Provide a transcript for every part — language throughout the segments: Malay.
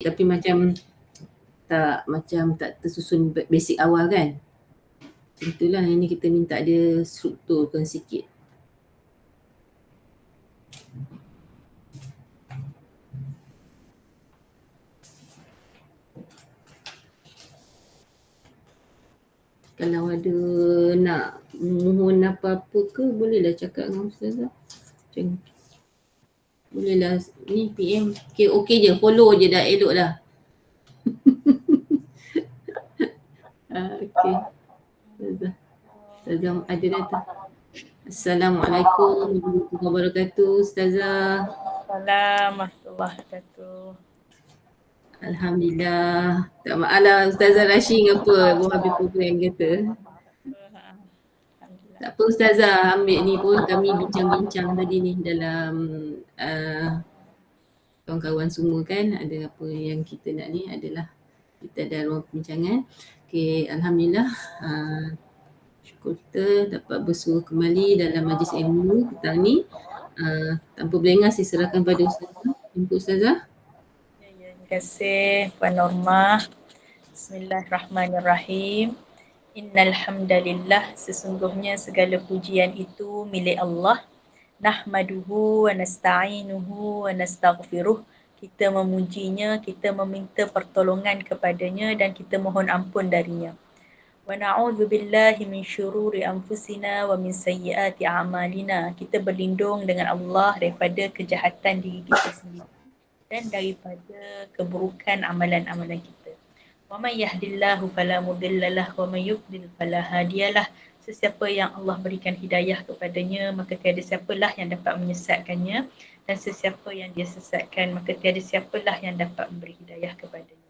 tapi macam tak tersusun basic awal kan. Itulah ini kita minta dia strukturkan sikit. Kalau ada nak mohon apa-apa ke, bolehlah cakap dengan Ustazah. Macam bolehlah ni PM. Okay je, follow je dah, elok dah. Okay. Ustazah ada kata. Assalamualaikum warahmatullahi wabarakatuh Ustazah. Assalamualaikum warahmatullahi wabarakatuh. Alhamdulillah. Tak maaflah Ustazah rushing apa, baru habis program kata. Tak apa Ustazah, ambil ni pun kami bincang-bincang tadi ni dalam kawan-kawan semua kan, ada apa yang kita nak ni adalah kita ada ruang perbincangan. Okay, Alhamdulillah. Syukur kita dapat bersua kembali dalam majlis ilmu petang ni. Tanpa berlengah saya serahkan pada Ustazah. Jumpa Ustazah. Terima kasih Puan Norma. Bismillahirrahmanirrahim. Innal hamdalillah, sesungguhnya segala pujian itu milik Allah. Nahmaduhu wa nasta'inuhu wa nastaghfiruh. Kita memujinya, kita meminta pertolongan kepadanya dan kita mohon ampun darinya. Wa na'udzu billahi min syururi anfusina wa min sayyiati a'malina. Kita berlindung dengan Allah daripada kejahatan diri kita sendiri dan daripada keburukan amalan-amalan kita. Wa may yahdillahu fala mudhillalah wa may yudlil fala hadiyalah. Sesiapa yang Allah berikan hidayah kepadanya, maka tiada siapalah yang dapat menyesatkannya, dan sesiapa yang dia sesatkan, maka tiada siapalah yang dapat memberi hidayah kepadanya.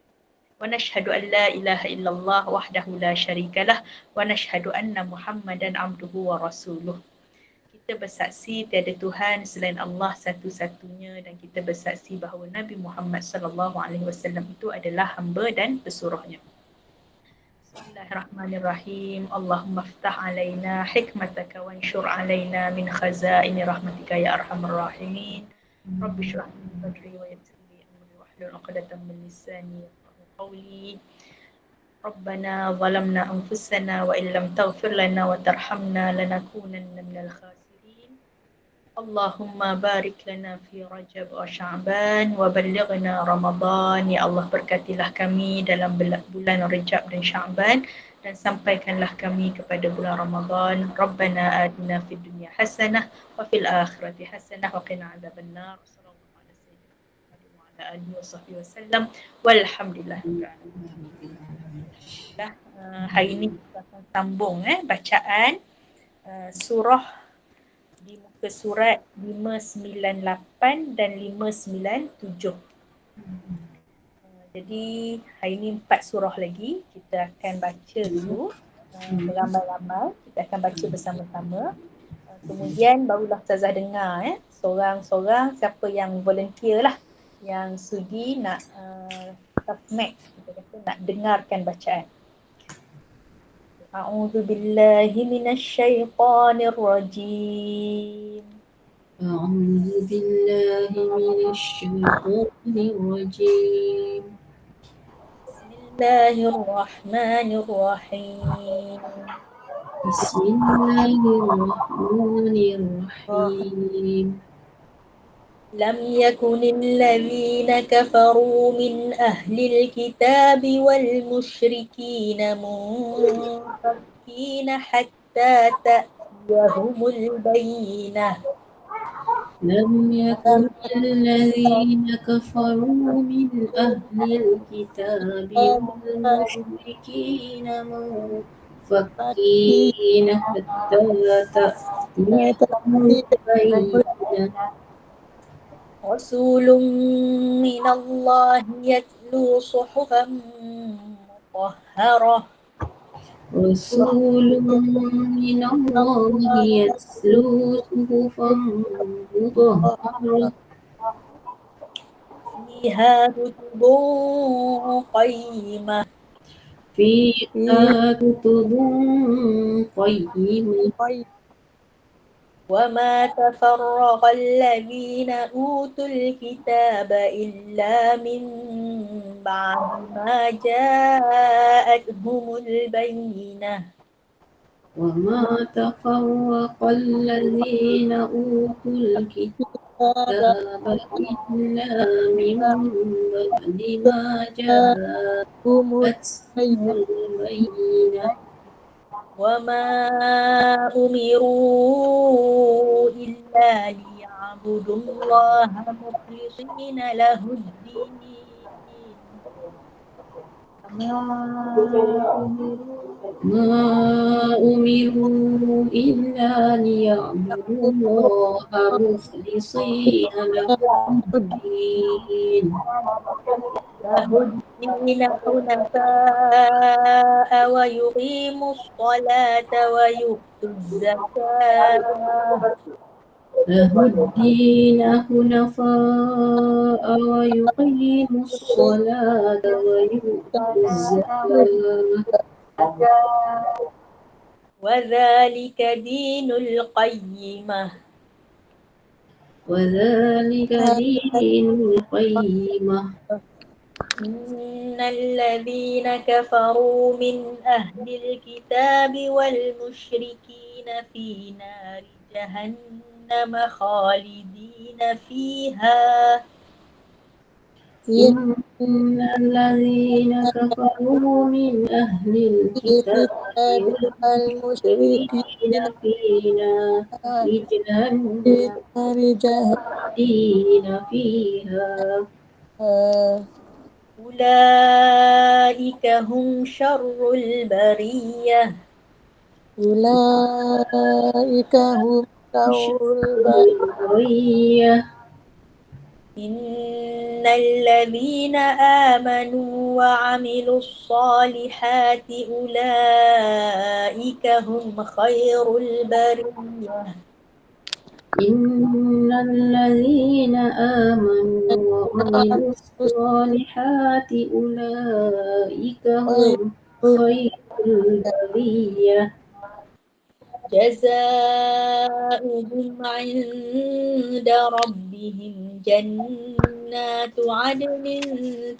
Wa nashhadu an la ilaha illallah wahdahu la syarikalah wa nashhadu anna Muhammadan abduhu wa rasuluh. Kita bersaksi tiada Tuhan selain Allah satu-satunya, dan kita bersaksi bahawa Nabi Muhammad sallallahu alaihi wasallam itu adalah hamba dan pesuruhnya. Bismillahirrahmanirrahim. Allahumma ftah alaina hikmataka wa anshur alaina min khazaini rahmatika ya arhamar rahimin. Rabbi shrah li sadri wa yassir li amri wahlul 'uqdatam min lisani yafqahu qawli. Rabbana zalamna anfusana wa illam taghfir lana wa tarhamna lanakunanna minal khasirin. Allahumma barik lana fi Rajab wa Sya'ban wa ballighna Ramadan. Ya Allah, berkatilah kami dalam bulan Rajab dan Sya'ban, dan sampaikanlah kami kepada bulan Ramadan. Rabbana atina fid dunya hasanah wa fil akhirati hasanah wa qina adzabannar. Sallallahu alaihi wasallam wa ala alihi wa sallam. Walhamdulillah. Hari ini kita akan sambung bacaan surah di muka surat 598 dan 597. Jadi hari ini 4 surah lagi kita akan baca dulu beramai-ramai, kita akan baca bersama-sama. Kemudian barulah Ustazah dengar seorang-seorang siapa yang volunteer lah, yang sudi nak submit, kita kata nak dengarkan bacaan. A'udzu billahi minasy syaithanir rajim. A'udzu billahi minasy syaitanir rajim. Bismillahirrahmanirrahim. Bismillahirrahmanirrahim. لم يكن الذين كفروا من أهل الكتاب والمشركين منفكين حتى تأتيهم البينة. لم يكن الذين كفروا من أهل الكتاب والمشركين منفكين حتى تأتيهم البينة. رسول من الله يتلو صحفا مطهرة. رسول من الله يتلو صحفا مطهرة فيها كتب قيمة. فيها كتب قيمة وما تفرق الذين أوتوا الكتاب إلا من بعد ما جاءتهم البينة وما تفرق الذين أوتوا الكتاب إلا من بعد ما جاءتهم البينة وما أمروا إلا ليعبدوا الله مخلصين له الدين ما أمروا إلا ليعبدوا الله مخلصين له الدين حنفاء ويقيموا الصلاة ويؤتوا الزكاة له الدين حنفاء ويقيموا الصلاة ويؤتوا الزكاة وذلك دين القيمة وذلك دين القيمة إن الذين كفروا من أهل الكتاب والمشركين في نار جهنم خالدين فيها إن الذين كفروا من أهل الكتاب والمشركين في نار جهنم خالدين فيها أولئك هم شر البرية إن الذين آمنوا وعملوا الصالحات أولئك هم خير البرية إن الذين آمنوا وعملوا الصالحات أولئك هم خير البرية جزاؤهم عند ربهم جنات عدن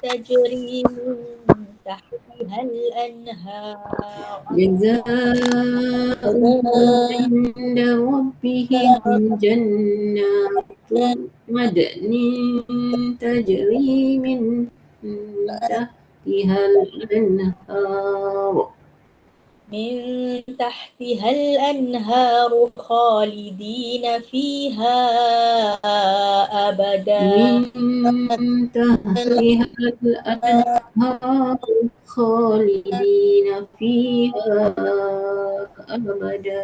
تجري من تحتها الأنهار جزاؤهم عند ربهم جنات عدن تجري من تحتها الأنهار خالدين فيها أبدا من تحتها الأنهار خالدين فيها أبدا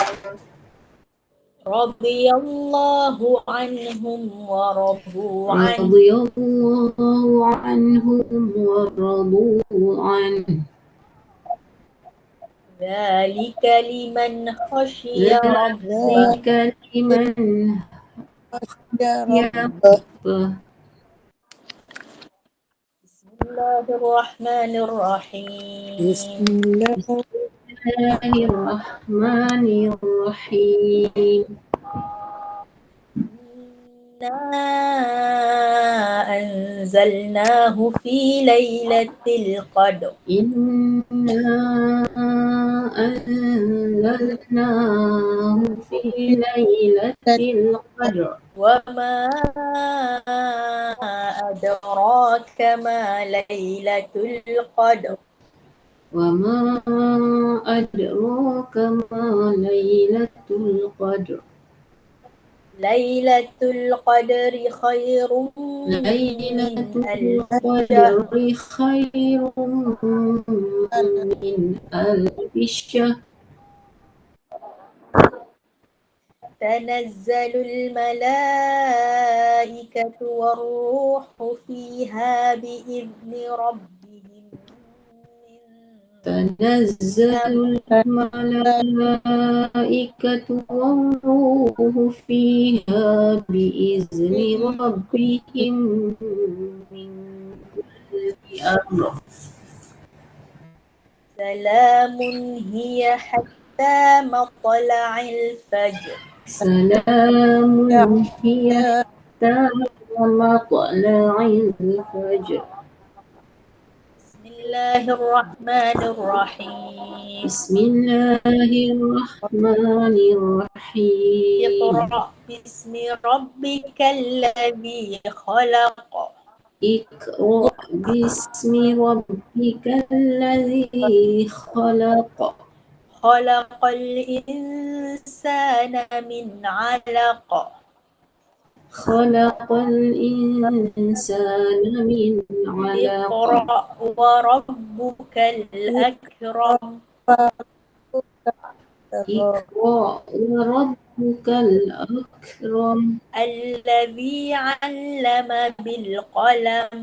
رضي الله عنهم ورضوا عنه رضي الله عنهم ورضوا عنه ذلك لمن خشي ربه ذلك لمن خشي ربه بسم الله الرحمن الرحيم بسم الله الرحمن الرحيم إنا أنزلناه في ليلة القدر إنا أنزلناه في ليلة القدر وما أدراك ما ليلة القدر وما أدراك ما ليلة القدر ليلة القدر خير ليلة من ألف القدر شهر خير من ألف شهر تنزل الملائكة والروح فيها بإذن ربهم تنزل الملائكة والروح فيها بإذن ربهم من كل أمر سلام هي حتى حتى مطلع الفجر. سلام هي حتى مطلع الفجر. بسم الله الرحمن الرحيم. بسم الله الرحمن الرحيم. اقرأ باسم ربك الذي خلق. اقرأ باسم ربك الذي خلق. خلق الإنسان من علق. خلق الإنسان من علق. اقرأ وربك الأكرم. اقرأ وربك الأكرم. الذي علم بالقلم.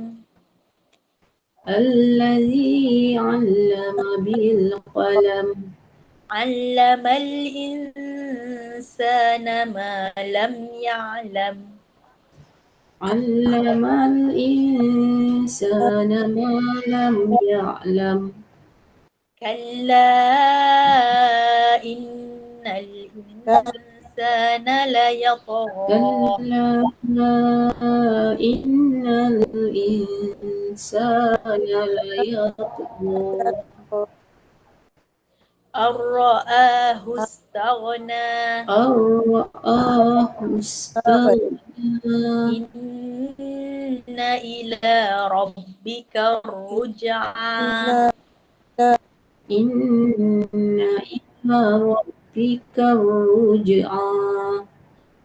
الذي علم بالقلم. علم الإنسان ما لم يعلم. علم الإنسان ما لم يعلم. كلا إن الإنسان ليطغى. كلا إن الإنسان ليطغى. أن رآه استغنى. أن رآه استغنى. إن إلى ربك الرجعى. إن إلى ربك الرجعى.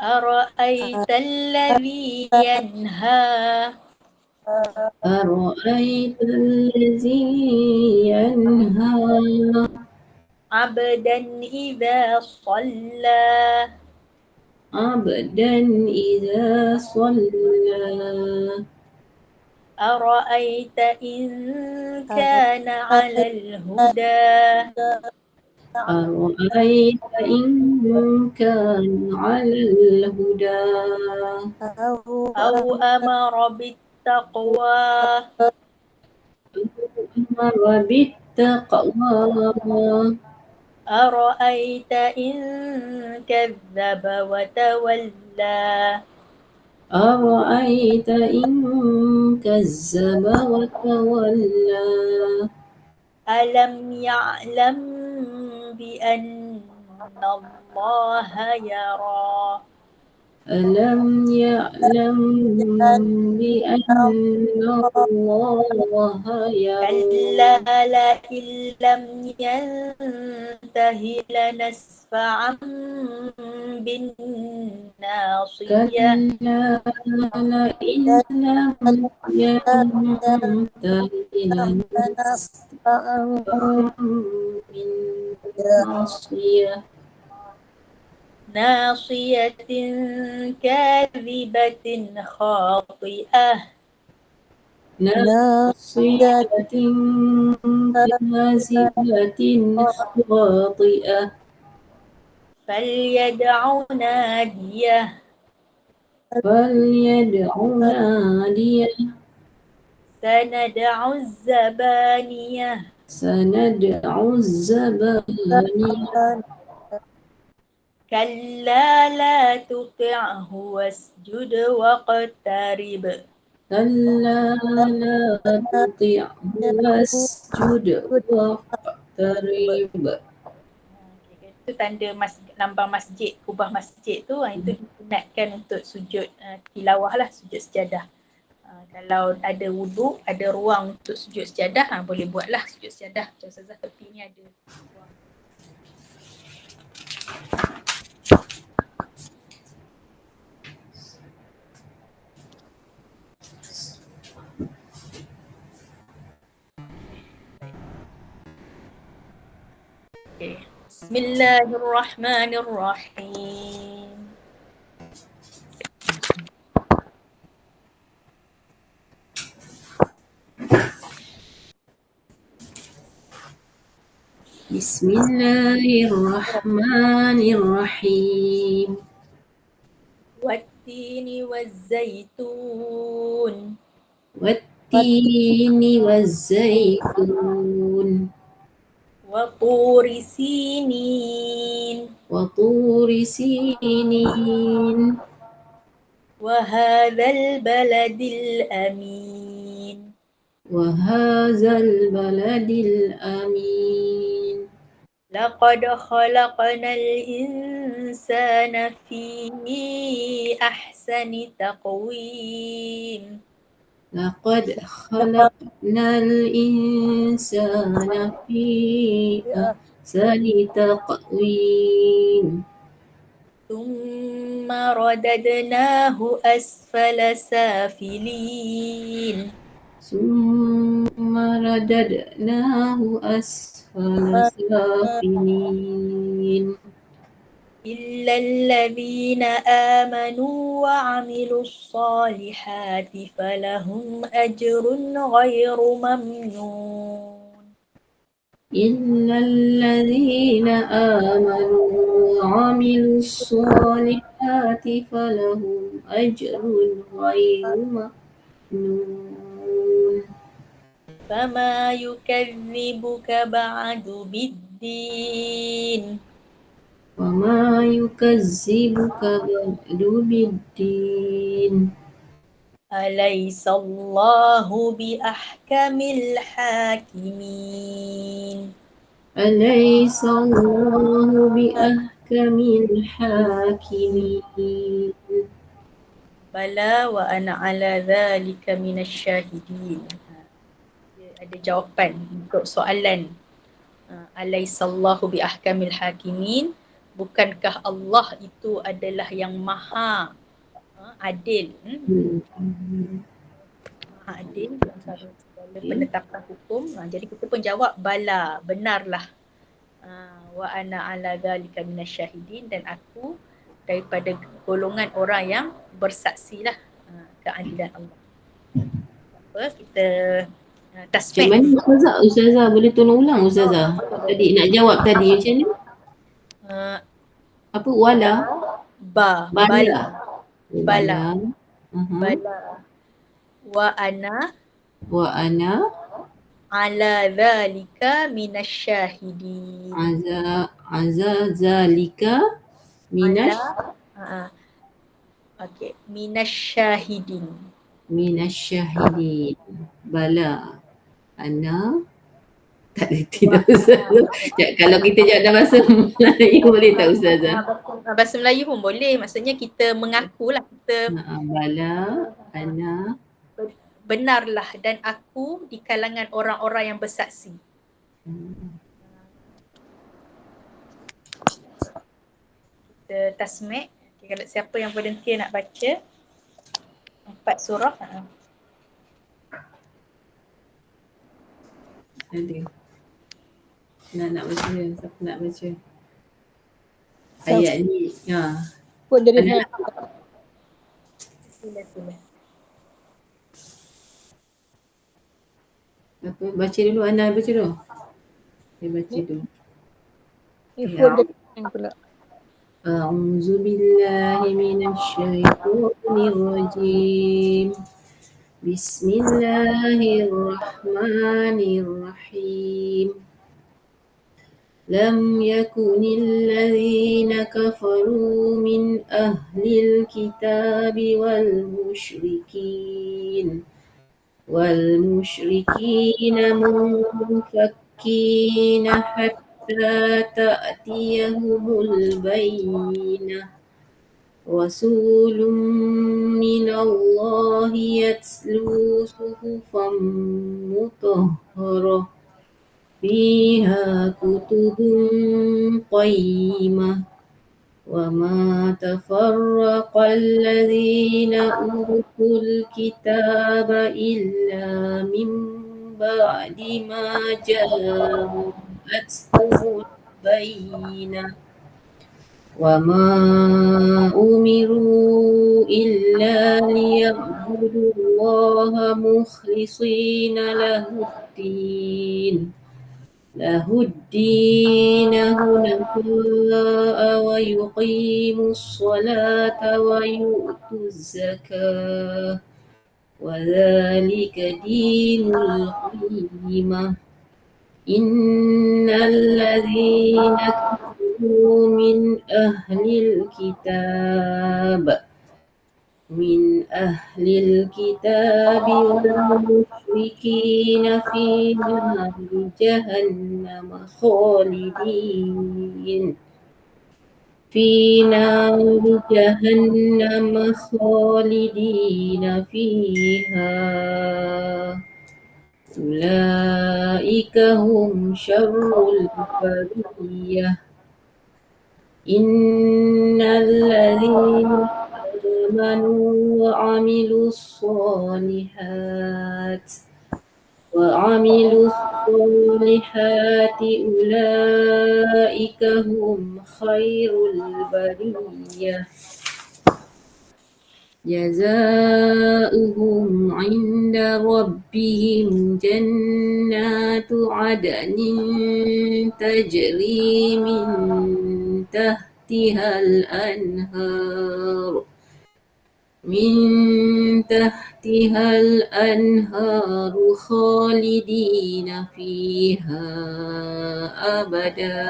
أرأيت الذي ينهى. أرأيت الذي ينهى عبدا إذا صلى. عبدا إذا صلى. أرأيت إن كان على الهدى. أرأيت إن كان على الهدى. أو أمر بالتقوى. أمر بالتقوى. أرأيت إن كذب وتولى. أرأيت إن كذب وتولى. ألم يعلم بأن الله يرى. ألم يعلم بأن الله يرى. كلا لئن لم ينته لنسفعا بالناصية. كلا لئن لم ينته لنسفعا بالناصية. ناصية كاذبة خاطئة. ناصية كاذبة خاطئة. فليدع ناديه. فليدع ناديه. سندع الزبانية. سندع الزبانية. كلا لا تطعه واسجد واقترب. كلا لا تطعه واسجد واقترب. Itu tanda lambang masjid, kubah masjid tu, itu disunatkan untuk sujud tilawah lah, sujud sejadah. Kalau ada wuduk, ada ruang untuk sujud sejadah, boleh buatlah sujud sejadah. Macam Ustazah tepi ni ada ruang. Okay. Bismillahirrahmanirrahim. Bismillahirrahmanirrahim. Wattini wazzaitun. Wattini wazzaitun. وطور سينين وطور سينين وهذا البلد الأمين وهذا البلد الأمين لقد خلقنا الإنسان في أحسن تقويم لقد خلقنا الإنسان في أحسن تقويم ثم رددناه أسفل سافلين ثم رددناه أسفل سافلين إلا الذين آمنوا وعملوا الصالحات فلهم أجر غير ممنون إلا الذين آمنوا وعملوا الصالحات فلهم أجر غير ممنون فما يكذبك بعد بالدين وما يكذبك بعد بالدين أليس الله بأحكم الحاكمين أليس الله بأحكم الحاكمين بلى وأنا على ذلك من الشاهدين. Ada jawapan untuk soalan Alaisallahu bi ahkamil hakimin, bukankah Allah itu adalah yang maha adil, maha adil di antara segala penetapan hukum. Jadi kita pun jawab bala, benarlah. Wa ana ala dzalika minasyahidin, dan aku daripada golongan orang yang bersaksilah keadilan Allah. Apa kita tasbih. Macam mana Ustazah? Ustazah boleh tolong ulang Ustazah? Tadi nak jawab tadi macam ni. Apa wala? Bala. Bala. Bala. Wa ana ala dzalika minasyahidin. Zalika Okey, minasyahidin. Minasyahidin. Bala. Ana tak reti dah Ustazah. Kalau kita jawab dalam bahasa Melayu boleh tak Ustazah? Bahasa Melayu pun boleh. Maksudnya kita mengakulah, kita Bala, ana benarlah dan aku di kalangan orang-orang yang bersaksi. Kita tasmi'. Okay, kalau siapa yang volunteer nak baca 4 surah. Ada. Nak baca, siapa nak baca? Ayat ni. Put jadi hand. Sila. Apa? Baca dulu, Ana baca dulu. Dia baca dulu. Put jadi hand pula. A'udzu billahi minasyaitonir rajim. Bismillahirrahmanirrahim. Lam yakunil ladzina kafaru min ahlil kitabi wal musyrikin munfakkina hatta ta'tiyahumul bayyinah. Rasulun minallahi yatlu suhufan mutahharah fiha kutubun qayyimah wa ma tafarraqa alladhina utul kitaba illa min ba'di ma ja'atuhumul bayyinah wa ma umiru illa liya'budu Allaha mukhlishina lahuddin hunafa'a wa yuqimus salata wa yu'tuz zakah wa dhalika dinul qayyimah. إن الذين كفروا من أهل الكتاب والمشركين في نار جهنم خالدين فيها أولئك هم شر البرية إن الذين آمنوا وعملوا الصالحات أولئك هم خير البرية جزاؤهم عند ربهم جنات عدن تجري من تحتها الأنهار خالدين فيها أبدا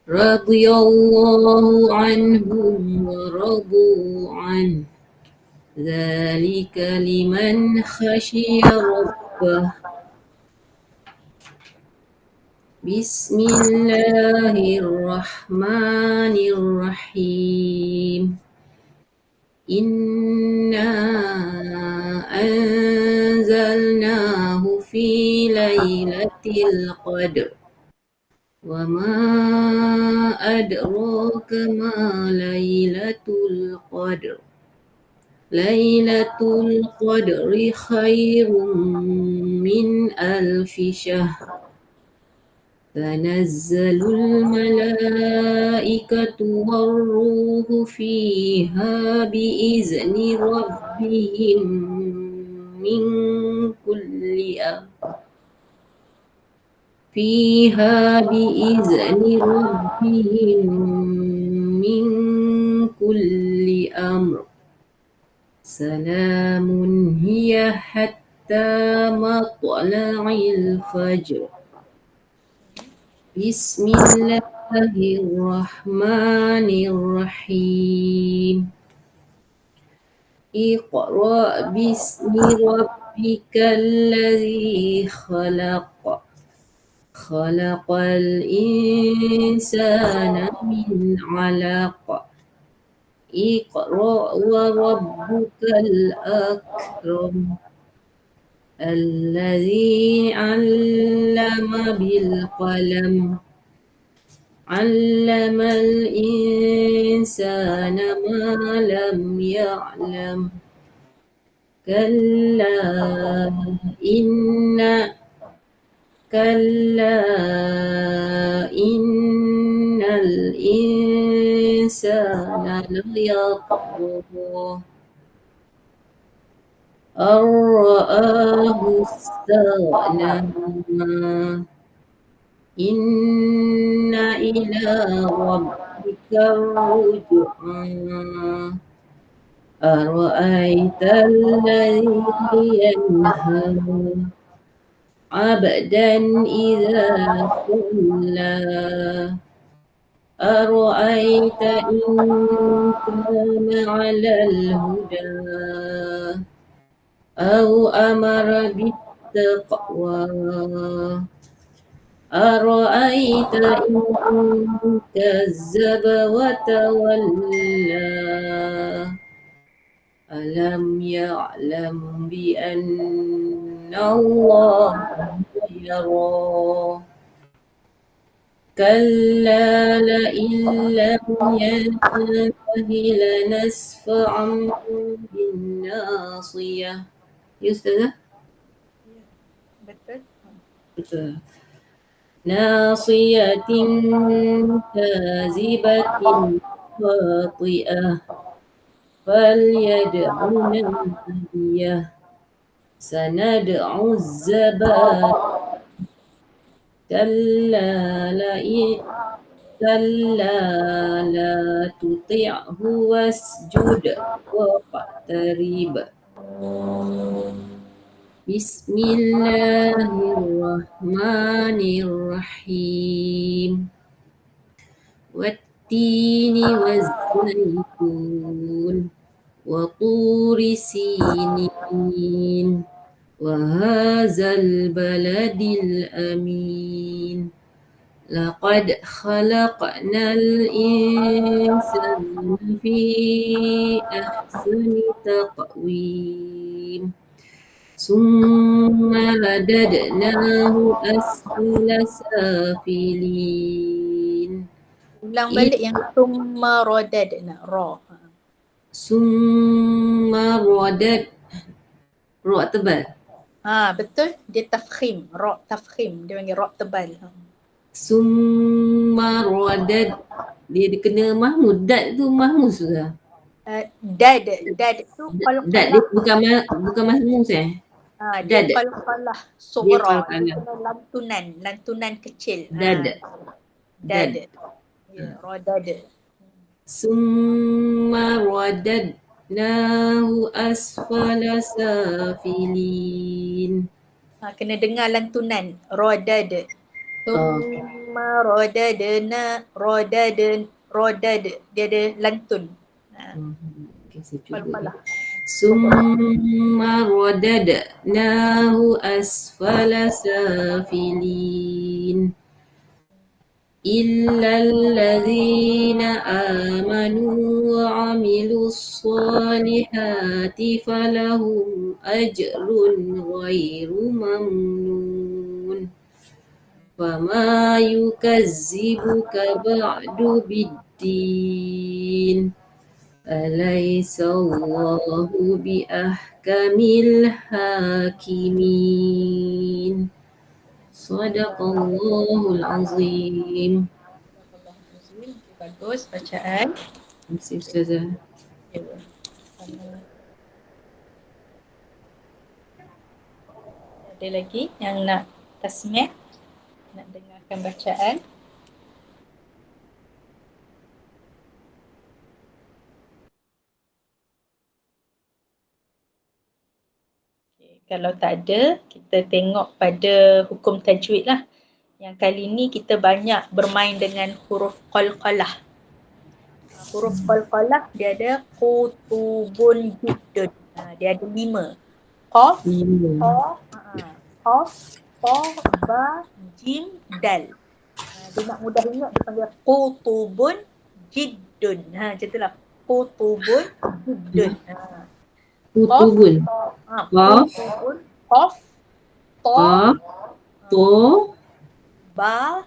رضي الله عنهم ورضوا عنه ذلك لمن خشي ربه بسم الله الرحمن الرحيم إنا أنزلناه في ليلة القدر وما أدراك ما ليلة القدر ليلة القدر خير من 1000 شهر تنزل الملائكة والروح فيها بإذن ربهم من كل أمر سلام هي حتى مطلع الفجر بسم الله الرحمن الرحيم اقرأ باسم ربك الذي خلق الإنسان من علق اقرأ وربك الأكرم الذي علم بالقلم علم الإنسان ما لم يعلم كلا إن الإنسان ليطغى أن رآه استغنى إن إلى ربك الرجعى أرأيت الذي ينهى عبدا إذا صلى أرأيت إن كان على الهدى أو أمر بالتقوى أرأيت إن كذب وتولى ألم يعلم بأن الله يرى كلا لئن لم ينته لنسفعا بالناصية. Ya Ustazah? Betul. Nasiyatin kazibatin khati'ah falyad'u nadiyah sanad'u zabat كلا لا تطعه واسجد واقترب Bismillahirrahmanirrahim. Wattini wazzaitun wa turi sinin wa hadzal baladil amin. Laqad khalaqnal insana fi ahsani taqwim. Summa radadnahu asfala safilin. Ulang balik yang summa radadna ra. Summa radad. Ra tebal. Betul, dia tafkhim, ra tafkhim, dia panggil ra tebal. Summa radad. Dia kena mahmud. Dad tu mahmud sudah. Dad tu Dad dia qalqalah. bukan mahmud Dia Dad. qalqalah Dia sughra, qalqalah. dia kena lantunan kecil. Dad. Dad. Ya, radad. Summa radadnahu asfala safilin. Kena dengar lantunan, radad. Summa radadna, radad. Dia ada lantun. Okay, saya cuba. Qalqalah. Summa radadnahu asfala safilin. Illal ladzina amanu wa amilus solihati falahum ajrun ghairu mamnun. Fama yukazzibuka ba'du biddin. Alaysa Allahu bi ahkamil hakimin. Sadaqallahul azim. Bagus bacaan. Terima kasih Ustazah. Ada lagi yang nak tasmi', nak dengarkan bacaan? Kalau tak ada, kita tengok pada hukum tajwid lah. Yang kali ni kita banyak bermain dengan huruf qalqalah. Huruf qalqalah dia ada qutubun jiddun. Dia ada 5. Qaf, qaf, ta, ba, jim, dal. Dia nak mudah ingat dia panggil qutubun jiddun. Macam tu lah. Qutubun jiddun. Qutubun. Qaf, ta, ba,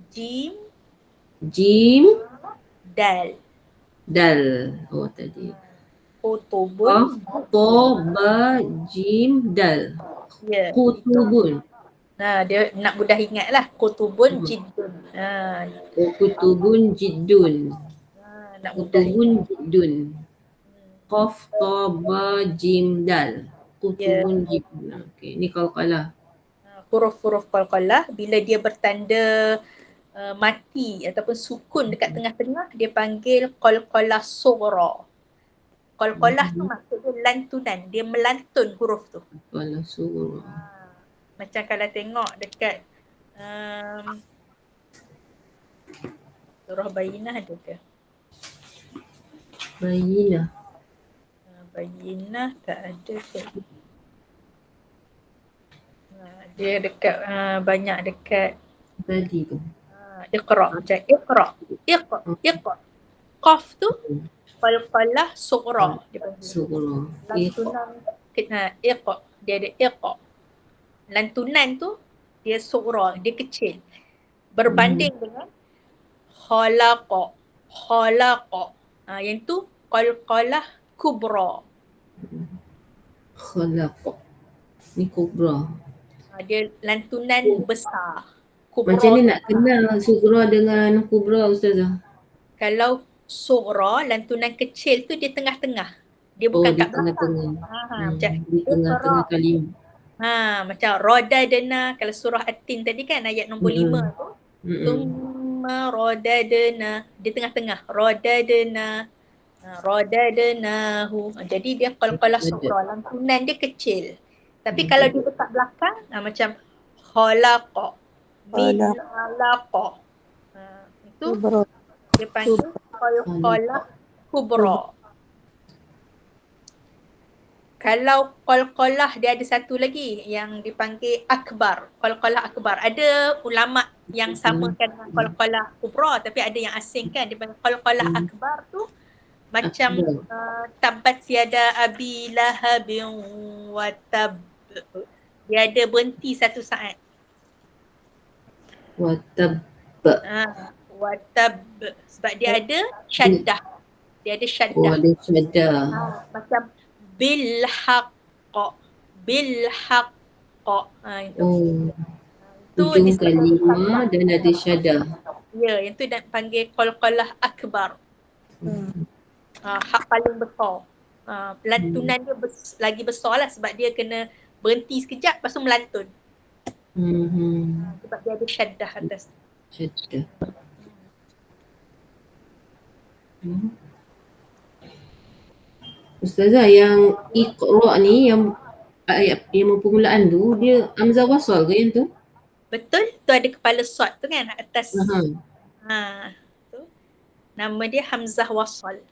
jim, dal. Oh tadi. Qutubun. Ba, jim, dal. Ya. Qutubun. Dia nak mudah ingat lah. Qutubun jiddun. Qutubun jiddun. Nak mudah ingat. Qutubun jiddun. Qaf, ta, ba, jim, dal. Qutubun jiddun. Okey, ni qalqalah. Huruf-huruf qalqalah bila dia bertanda mati ataupun sukun dekat tengah-tengah, dia panggil qalqalah sughra. Qalqalah tu maksudnya lantunan, dia melantun huruf tu. Qalqalah sughra. Macam kalau tengok dekat surah Bayyinah ada ke? Bayyinah tak ada ke? Dia dekat banyak dekat tadi tu. Iqra. Macam Iqra. Qaf tu qalqalah sughra dia panggil. Sughra. Lantunan Iqra. Dia ada Iqra. Lantunan tu dia sughra, dia kecil. Berbanding dengan khalaqa. Yang tu qalqalah kubra. Khalaqa. Ni kubra. Dia lantunan besar. Kubra. Macam ni nak kenal sughra dengan kubra Ustazah? Kalau sughra, lantunan kecil tu dia tengah-tengah. Dia bukan kat belakang. Macam di tengah-tengah kalimah. Macam radadna, kalau surah At-Tin tadi kan ayat nombor 5 tu. Thumma radadna, dia tengah-tengah. Radadna. Radadnahu. Jadi dia qalqalah sughra, lantunan dia kecil. Tapi kalau dia letak belakang macam khalaqa, min alaqa. Itu Kubra. dia panggil qalqalah kubra. Kalau qalqalah dia ada satu lagi yang dipanggil akbar, qalqalah akbar. Ada ulama yang samakan dengan qalqalah kubra tapi ada yang asingkan, dia panggil qalqalah akbar tu macam tabat yada abi lahabin wa tab. Dia ada berhenti satu saat. Watab. Wa tab sebab dia ada syaddah. Dia ada syaddah. Oh, ada syaddah. Macam bil haqq, bil haqq. Itu. Itu Ujung kalimah dan ada syaddah. Ya, yang tu nak panggil qalqalah akbar. Hak paling besar. Lantunan dia lagi besar lah sebab dia kena berhenti sekejap lepas tu melantun. Sebab dia ada syaddah atas. Syaddah. Ustazah, yang Iqra ni, yang ayat yang permulaan tu, dia hamzah wasal ke yang tu? Betul, tu ada kepala sad tu kan atas. Tu. Nama dia hamzah wasal.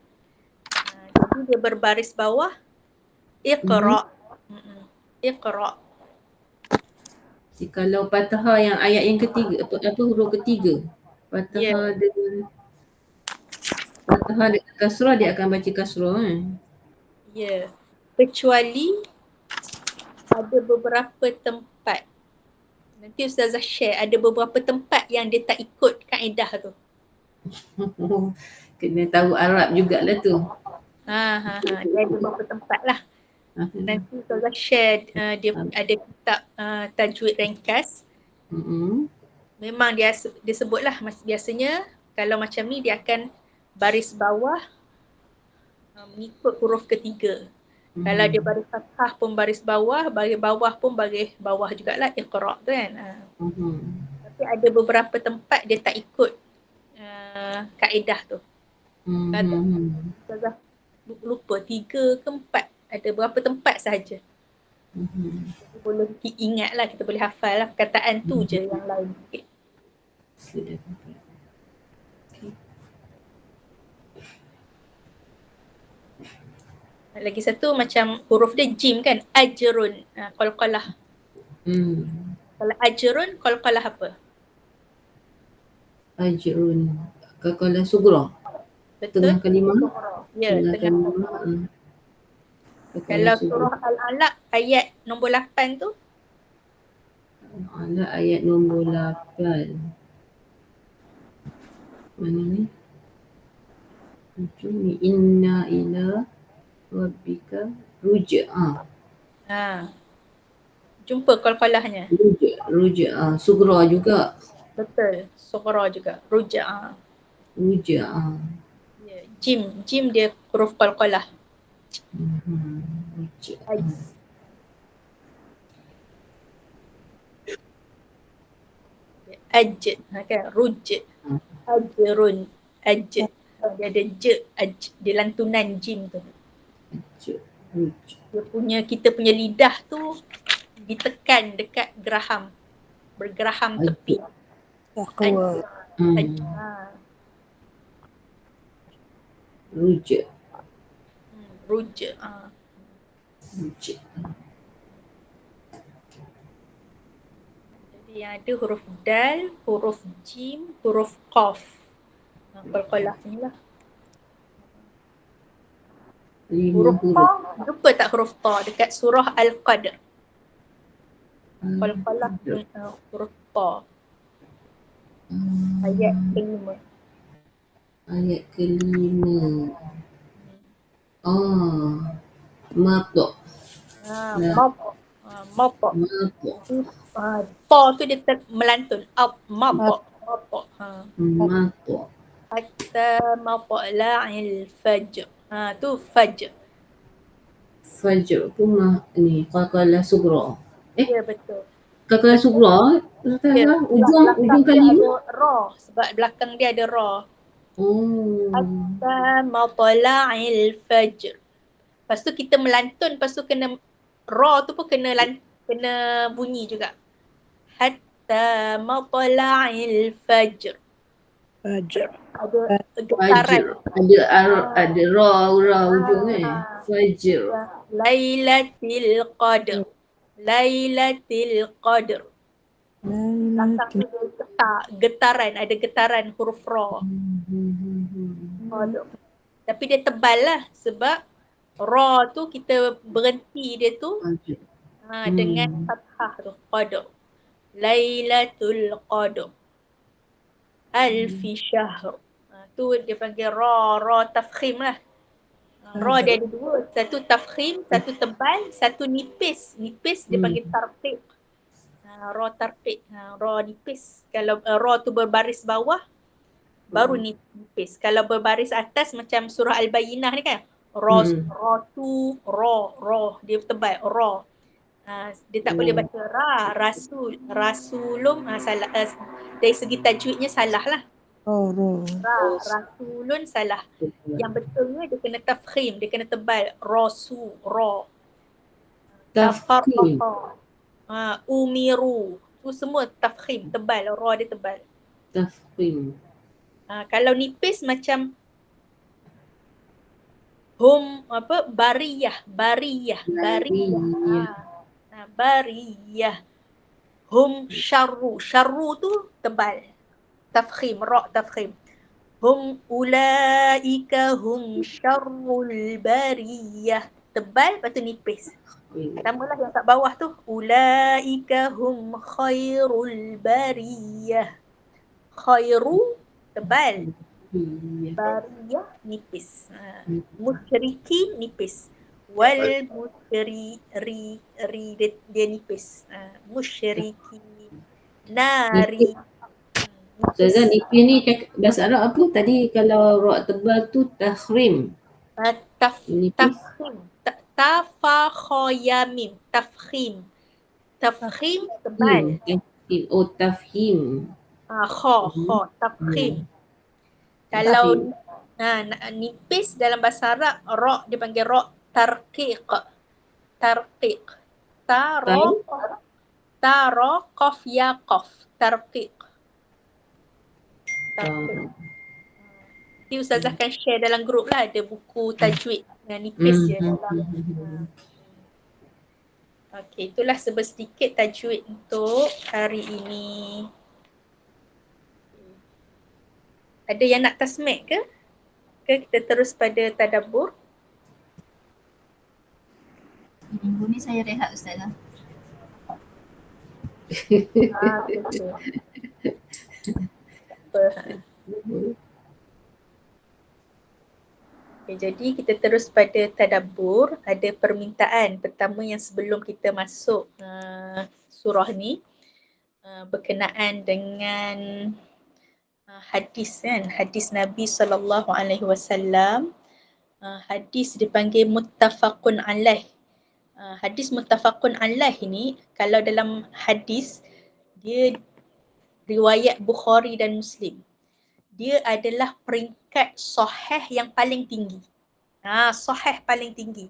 Jadi dia berbaris bawah. Iqra. Iqra. Kalau fathah yang ayat yang ketiga, apa huruf ketiga, fathah dengan fathah dengan kasrah, dia akan baca kasrah kan? Ya. Kecuali ada beberapa tempat. Nanti Ustazah share, ada beberapa tempat yang dia tak ikut kaedah tu. Kena tahu Arab jugalah tu. Dia ada beberapa tempat lah. Nanti Ustazah share, dia ada kitab tajwid ringkas. Memang dia sebutlah biasanya kalau macam ni dia akan baris bawah mengikut huruf ketiga. Kalau dia baris fathah pun baris bawah pun baris bawah jugalah Iqra tu kan. Tapi ada beberapa tempat dia tak ikut kaedah tu. Ustazah lupa 3 ke 4, ada berapa tempat sahaja. Boleh ingat lah, kita boleh hafal lah perkataan tu je, yang lain sikit. Lagi satu macam huruf dia jim kan, ajrun, qalqalah. Kalau ajrun, qalqalah apa? Ajrun, qalqalah sughra. Betul? Tengah kalimah. Ya, tengah kalimah. Kalau surah Al-Alaq ayat nombor 8 tu? Al-Alaq ayat nombor 8. Mana ni? Macam ni, inna ila rabbika ruj'a. Jumpa qalqalahnya. Ruj'a, sughra juga. Betul, sughra juga. Ruj'a. Ruj'a. Ya, jim dia huruf qalqalah. Aj kan, ruj, ajrun, aj. Dia ada dia lantunan jim tu. Kita punya lidah tu ditekan dekat geraham, bergeraham tepi. Ruj. Jadi yang ada huruf dal, huruf jim, huruf qaf. Qalqalah ni lah. Huruf ta, jumpa tak huruf ta dekat surah Al-Qadr? Qalqalah huruf ta. Ayat kelima. Ayat kelima. Matok. Matok. Ta tu dia melantun. Matok. Matok. Hatta matla'il fajr. Tu fajr. Fajr tu ni qalqalah sughra. Ya, betul. Qalqalah sughra, ujung kalimah ra, sebab belakang dia ada ra. Oh. Hatta matla'il fajr. Lepas tu kita melantun, lepas tu kena ra tu pun kena bunyi juga. Hatta matla'il fajr. Fajar. Ada getaran. Fajr. Ada ra ujung Fajr. Lailatul Qadr. Lailatul Qadr. Belakang tu dia getaran, ada getaran huruf ra. Qadr. Tapi dia tebal lah sebab ra tu kita berhenti dia tu dengan fathah tu, Qadr. Lailatul Qadr. Alfi syahr. Tu dia panggil ra tafkhim lah. Ra dia ada dua, satu tafkhim, satu tebal, satu nipis. Nipis dia panggil tarqiq. Ra tarqiq, ra nipis. Kalau ra tu berbaris bawah, baru nipis. Kalau berbaris atas macam surah Al-Bayyinah ni kan, ra dia tebal, ra. Dia tak boleh baca rasulum, salah. Dari segi tajwidnya salah lah. Rasulun salah. Yang betulnya dia kena tafkhim, dia kena tebal. Ra. Tafkhim. Umiru. Tu semua tafkhim, tebal. Ra dia tebal. Tafkhim. Kalau nipis macam bariyah. Bariyah. Hum syarru tu tebal. Tafkhim, ra tafkhim. Hum ulaika hum syarrul bariyah. Tebal, lepas tu nipis. Samalah yang kat bawah tu. Ulaika hum khairul bariyah. Khairu, tebal. Bariyah, nipis. Musyriki, nipis. Wal dia nipis. Musyriki. Nari. Ustazah, nipis ni bahasa Arab apa? Tadi kalau ra tebal tu takhrim. Tafkhim. Tafakhoyamim. Tafkhim. Tafkhim tebal. Tafhim. Tafkhim. Kalau nipis dalam bahasa Arab, ra dia panggil ra tarqiq. Taro qaf ya qaf. Tarqiq. Nanti Ustazah akan share dalam grup lah, ada buku tajwid yang nipis je dalam. Okey, itulah sedikit tajwid untuk hari ini. Ada yang nak tasmik ke? Kita terus pada tadabbur? Minggu ni saya rehat Ustazah. Jadi kita terus pada tadabbur. Ada permintaan pertama yang sebelum kita masuk surah ni berkenaan dengan hadis kan, hadis Nabi SAW. Hadis dipanggil muttafaqun alaih. Hadis muttafaqun alaih ni kalau dalam hadis dia riwayat Bukhari dan Muslim. Dia adalah peringkat sahih yang paling tinggi. Sahih paling tinggi.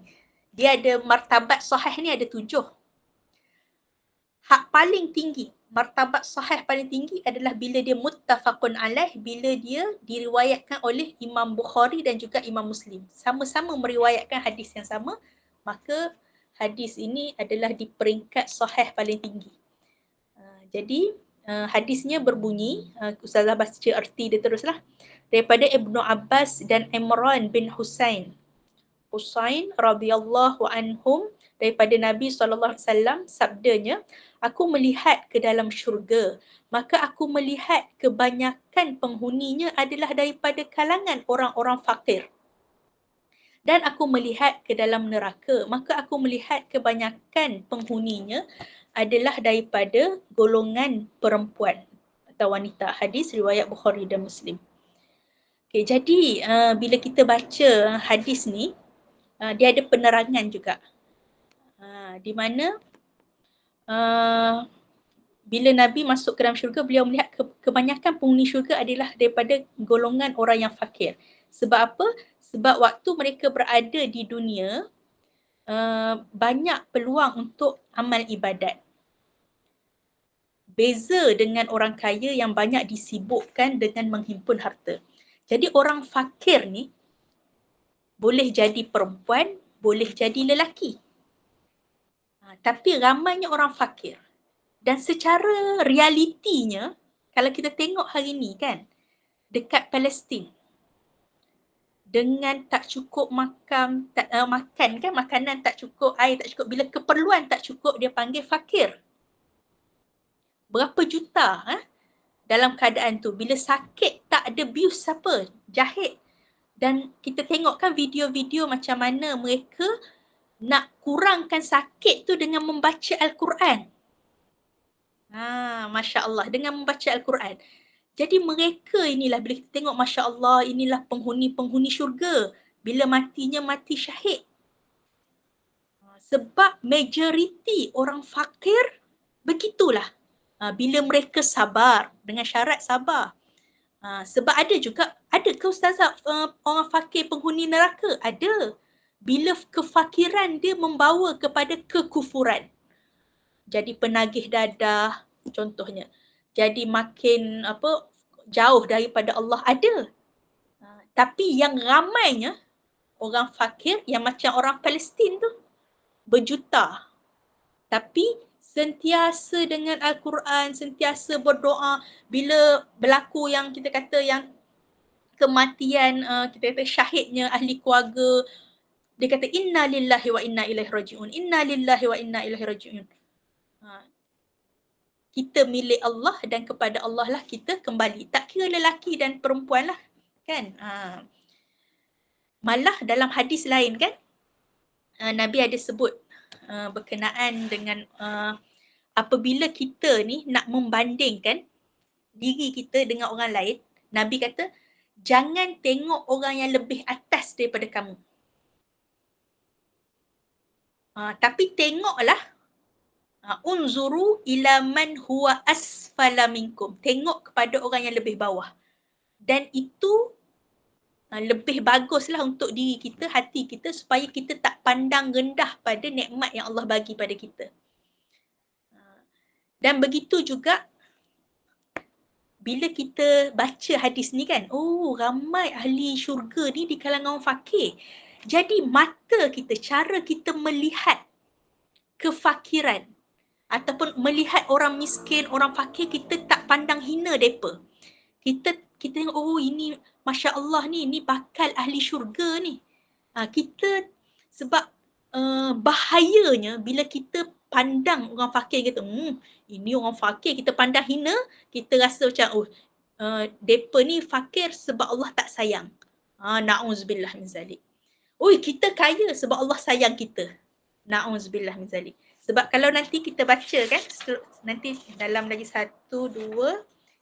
Dia ada martabat sahih ni ada 7. Hak paling tinggi, martabat sahih paling tinggi adalah bila dia muttafaqun alaih, bila dia diriwayatkan oleh Imam Bukhari dan juga Imam Muslim. Sama-sama meriwayatkan hadis yang sama, maka hadis ini adalah di peringkat sahih paling tinggi. Jadi hadisnya berbunyi, Ustazah baca erti dia teruslah. Daripada Ibnu Abbas dan Imran bin Husain radhiyallahu anhum, daripada Nabi SAW sabdanya, aku melihat ke dalam syurga, maka aku melihat kebanyakan penghuninya adalah daripada kalangan orang-orang fakir. Dan aku melihat ke dalam neraka, maka aku melihat kebanyakan penghuninya adalah daripada golongan perempuan atau wanita. Hadis riwayat Bukhari dan Muslim. Okay, jadi bila kita baca hadis ni, dia ada penerangan juga. Di mana bila Nabi masuk ke dalam syurga, beliau melihat kebanyakan penghuni syurga adalah daripada golongan orang yang fakir. Sebab apa? Sebab waktu mereka berada di dunia, banyak peluang untuk amal ibadat. Beza dengan orang kaya yang banyak disibukkan dengan menghimpun harta. Jadi orang fakir ni boleh jadi perempuan, boleh jadi lelaki. Tapi ramainya orang fakir. Dan secara realitinya, kalau kita tengok hari ni kan, dekat Palestin, dengan tak cukup makan kan, makanan tak cukup, air tak cukup, bila keperluan tak cukup, dia panggil fakir. Berapa juta dalam keadaan tu, bila sakit tak ada bius siapa, jahit. Dan kita tengok kan video-video macam mana mereka nak kurangkan sakit tu dengan membaca Al-Quran. Masya Allah, dengan membaca Al-Quran. Jadi mereka inilah, bila kita tengok Masya Allah, inilah penghuni-penghuni syurga. Bila matinya mati syahid. Sebab majoriti orang fakir begitulah. Bila mereka sabar, dengan syarat sabar. Sebab ada juga, ada ke Ustazah orang fakir penghuni neraka? Ada. Bila kefakiran dia membawa kepada kekufuran. Jadi penagih dadah contohnya. Jadi makin jauh daripada Allah, ada. Tapi yang ramainya orang fakir yang macam orang Palestin tu berjuta. Tapi sentiasa dengan Al-Quran, sentiasa berdoa. Bila berlaku yang kita kata yang kematian, kita kata syahidnya ahli keluarga, dia kata inna lillahi wa inna ilaihi raji'un. Inna lillahi wa inna ilaihi raji'un. Kita milik Allah dan kepada Allah lah kita kembali. Tak kira lelaki dan perempuan lah. Kan? Malah dalam hadis lain kan, Nabi ada sebut berkenaan dengan apabila kita ni nak membandingkan diri kita dengan orang lain, Nabi kata, jangan tengok orang yang lebih atas daripada kamu. Tapi tengoklah, unzuru ila man huwa asfala minkum. Tengok kepada orang yang lebih bawah. Dan itu lebih baguslah untuk diri kita, hati kita, supaya kita tak pandang rendah pada nikmat yang Allah bagi pada kita. Dan begitu juga bila kita baca hadis ni kan, ramai ahli syurga ni di kalangan orang fakir. Jadi mata kita, cara kita melihat kefakiran ataupun melihat orang miskin, orang fakir, kita tak pandang hina mereka. Kita tengok, ini Masya Allah ni bakal ahli syurga ni. Kita sebab bahayanya bila kita pandang orang fakir, kita ini orang fakir, kita pandang hina, kita rasa macam mereka ni fakir sebab Allah tak sayang. Na'udzubillah min zalik. Kita kaya sebab Allah sayang kita. Na'udzubillah min zalik. Sebab kalau nanti kita baca kan, nanti dalam lagi 1, 2,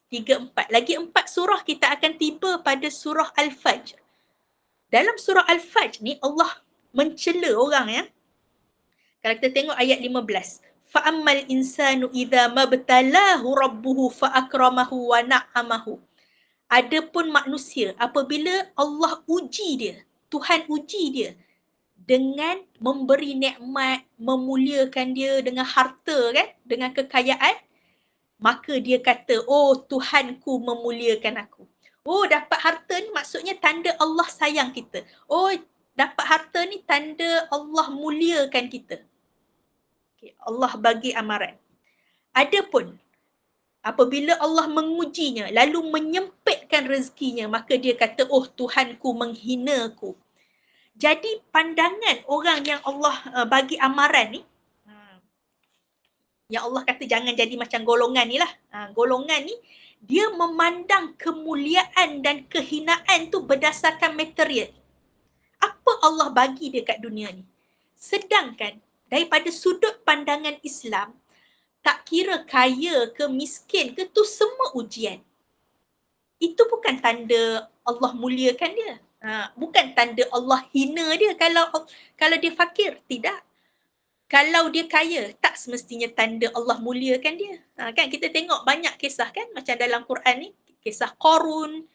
3, 4. Lagi 4 surah kita akan tiba pada surah Al-Fajr. Dalam surah Al-Fajr ni Allah mencela orang ya. Kalau kita tengok ayat 15. Fa'ammal insanu idza mabtalahu rabbuhu fa'akramahu wa na'amahu. Adapun manusia apabila Allah uji dia, Tuhan uji dia dengan memberi nikmat, memuliakan dia dengan harta kan, dengan kekayaan, maka dia kata, Tuhanku memuliakan aku. Dapat harta ni maksudnya tanda Allah sayang kita. Dapat harta ni tanda Allah muliakan kita. Allah bagi amaran. Adapun apabila Allah mengujinya lalu menyempitkan rezekinya, maka dia kata, Tuhanku menghinaku. Jadi pandangan orang yang Allah bagi amaran ni, yang Allah kata jangan jadi macam golongan ni lah. Golongan ni, dia memandang kemuliaan dan kehinaan tu berdasarkan material. Apa Allah bagi dia kat dunia ni. Sedangkan daripada sudut pandangan Islam, tak kira kaya ke miskin ke, tu semua ujian. Itu bukan tanda Allah muliakan dia. Bukan tanda Allah hina dia kalau dia fakir. Tidak. kalau dia kaya, tak semestinya tanda Allah muliakan dia. Kan kita tengok banyak kisah kan, macam dalam Quran ni, kisah Qarun,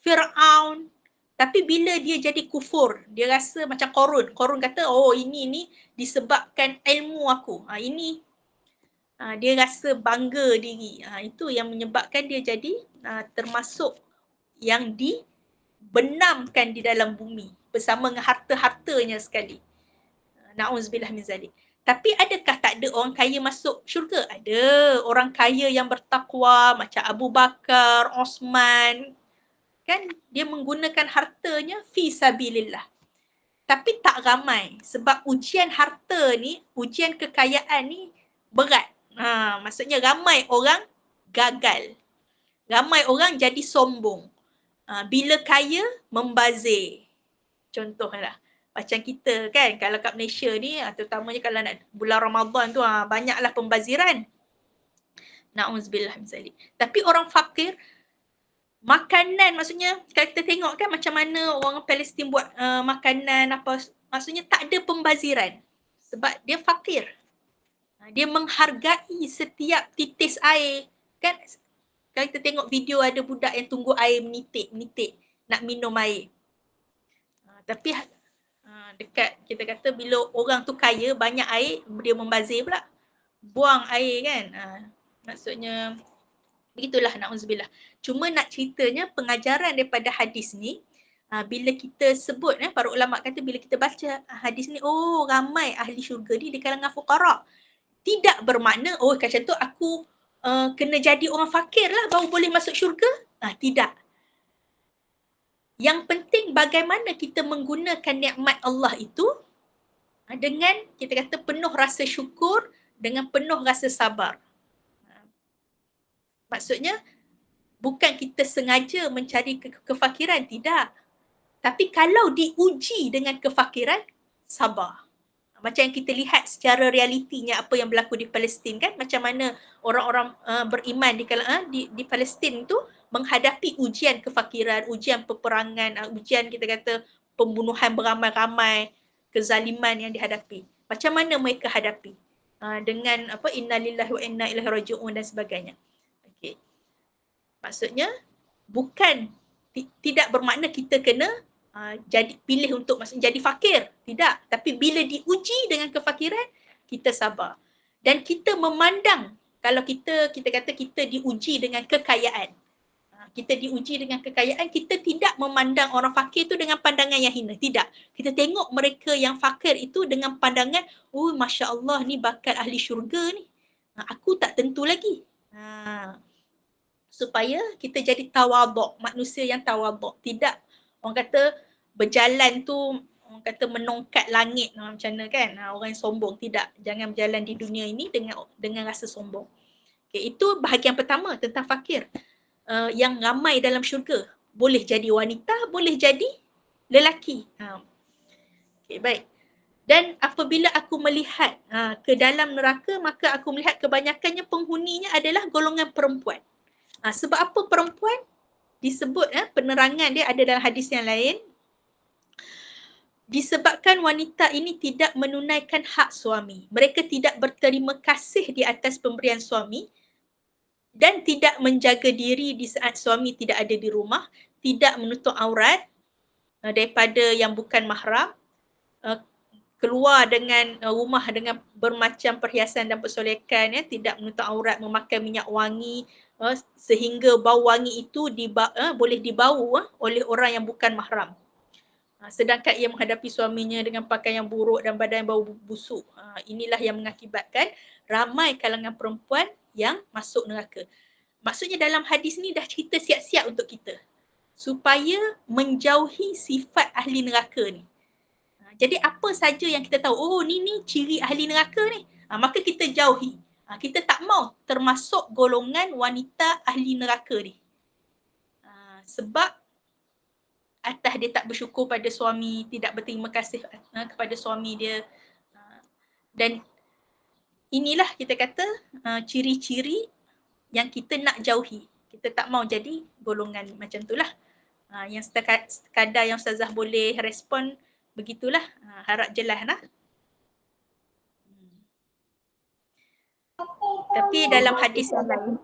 Fir'aun. Tapi bila dia jadi kufur, dia rasa macam Qarun. Qarun kata, oh ini disebabkan ilmu aku. Ini dia rasa bangga diri. Itu yang menyebabkan dia jadi termasuk yang dibenamkan di dalam bumi bersama dengan harta-hartanya sekali. Na'udzubillah min zalik. Tapi adakah tak ada orang kaya masuk syurga? Ada. Orang kaya yang bertakwa macam Abu Bakar, Osman, kan dia menggunakan hartanya fi sabilillah. Tapi tak ramai sebab ujian harta ni, ujian kekayaan ni berat. Maksudnya ramai orang gagal. Ramai orang jadi sombong. Bila kaya, membazir. Contohlah. Macam kita kan, kalau kat Malaysia ni, terutamanya kalau nak bulan Ramadan tu, banyaklah pembaziran. Na'udzubillah min zalik. Tapi orang fakir, makanan, maksudnya kalau kita tengok kan macam mana orang Palestin buat makanan apa, maksudnya tak ada pembaziran sebab dia fakir. Dia menghargai setiap titis air. Kan kalau kita tengok video ada budak yang tunggu air menitik nak minum air. Tapi dekat kita kata bila orang tu kaya, banyak air, dia membazir pula. Buang air kan. Maksudnya begitulah, na'udzubillah. Cuma nak ceritanya pengajaran daripada hadis ni, bila kita sebut, para ulama kata bila kita baca hadis ni, oh ramai ahli syurga ni di kalangan fuqara. Tidak bermakna, oh macam tu aku kena jadi orang fakir lah baru boleh masuk syurga. Tidak. Yang penting bagaimana kita menggunakan nikmat Allah itu dengan kita kata penuh rasa syukur, dengan penuh rasa sabar. Maksudnya bukan kita sengaja mencari kefakiran, tidak. Tapi kalau diuji dengan kefakiran, sabar. Macam yang kita lihat secara realitinya apa yang berlaku di Palestin kan, macam mana orang-orang beriman di Palestin tu menghadapi ujian kefakiran, ujian peperangan, ujian kita kata pembunuhan beramai-ramai, kezaliman yang dihadapi. Macam mana mereka hadapi? Dengan apa, innalillahi wa inna ilaihi raji'un dan sebagainya. Okey. Maksudnya bukan tidak bermakna kita kena jadi pilih untuk maksudnya jadi fakir, tidak. Tapi bila diuji dengan kefakiran, kita sabar. Dan kita memandang, kalau kita kata kita diuji dengan kekayaan, kita diuji dengan kekayaan, kita tidak memandang orang fakir tu dengan pandangan yang hina, tidak. Kita tengok mereka yang fakir itu dengan pandangan, oh Masya Allah ni bakal ahli syurga ni, aku tak tentu lagi. Supaya kita jadi tawaduk, manusia yang tawaduk. Tidak orang kata berjalan tu, orang kata menongkat langit macam mana kan, orang yang sombong. Tidak, jangan berjalan di dunia ini dengan rasa sombong. Okay, itu bahagian pertama tentang fakir. Yang ramai dalam syurga, boleh jadi wanita, boleh jadi lelaki. Okay, baik. Dan apabila aku melihat ke dalam neraka, maka aku melihat kebanyakannya penghuninya adalah golongan perempuan. Sebab apa perempuan disebut, penerangan dia ada dalam hadis yang lain. Disebabkan wanita ini tidak menunaikan hak suami. Mereka tidak berterima kasih di atas pemberian suami dan tidak menjaga diri di saat suami tidak ada di rumah, tidak menutup aurat daripada yang bukan mahram, keluar dengan rumah dengan bermacam perhiasan dan persolekan, tidak menutup aurat, memakai minyak wangi, sehingga bau wangi itu boleh dibau oleh orang yang bukan mahram. Sedangkan ia menghadapi suaminya dengan pakaian yang buruk dan badan yang bau busuk. Inilah yang mengakibatkan ramai kalangan perempuan yang masuk neraka. Maksudnya dalam hadis ni dah cerita siap-siap untuk kita, supaya menjauhi sifat ahli neraka ni. Jadi apa saja yang kita tahu, oh ni ciri ahli neraka ni, maka kita jauhi. Kita tak mau termasuk golongan wanita ahli neraka ni. Sebab atas dia tak bersyukur pada suami, tidak berterima kasih kepada suami dia. Dan inilah kita kata ciri-ciri yang kita nak jauhi. Kita tak mau jadi golongan macam itulah. Yang sekadar yang Ustazah boleh respon begitulah. Harap jelas lah. Tapi dalam hadis yang lain,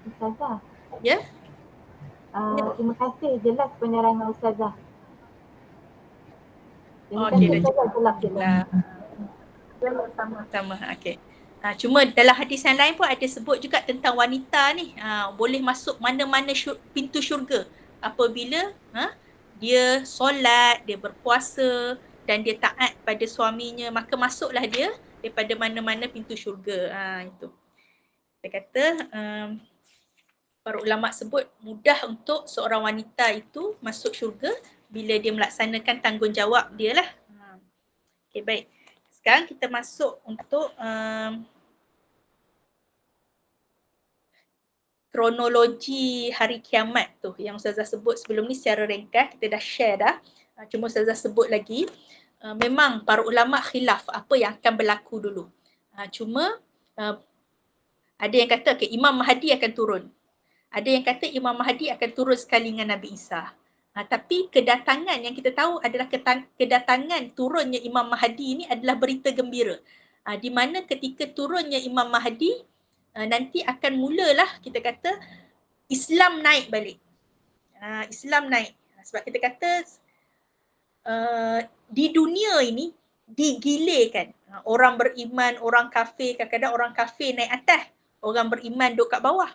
Ustazah. ya, Terima kasih jelas penerangan Ustazah. Terima okey kasih dah Ustazah, jelas. Sama-sama. Okey. Cuma dalam hadis yang lain pun ada sebut juga tentang wanita ni boleh masuk mana-mana pintu syurga apabila dia solat, dia berpuasa dan dia taat pada suaminya, maka masuklah dia daripada mana-mana pintu syurga. Itu. Dia kata para ulama sebut mudah untuk seorang wanita itu masuk syurga bila dia melaksanakan tanggungjawab dia lah. Okey, baik. Sekarang kita masuk untuk kronologi hari kiamat tu yang Ustazah sebut sebelum ni secara ringkas, kita dah share dah. Cuma Ustazah sebut lagi, memang para ulama khilaf apa yang akan berlaku dulu. Cuma ada yang kata Imam Mahdi akan turun. Ada yang kata Imam Mahdi akan turun sekali dengan Nabi Isa. Tapi kedatangan yang kita tahu adalah kedatangan turunnya Imam Mahdi ini adalah berita gembira. Di mana ketika turunnya Imam Mahdi, nanti akan mulalah kita kata Islam naik balik. Islam naik. Sebab kita kata di dunia ini digilirkan. Orang beriman, orang kafir, kadang-kadang orang kafir naik atas, orang beriman duduk kat bawah.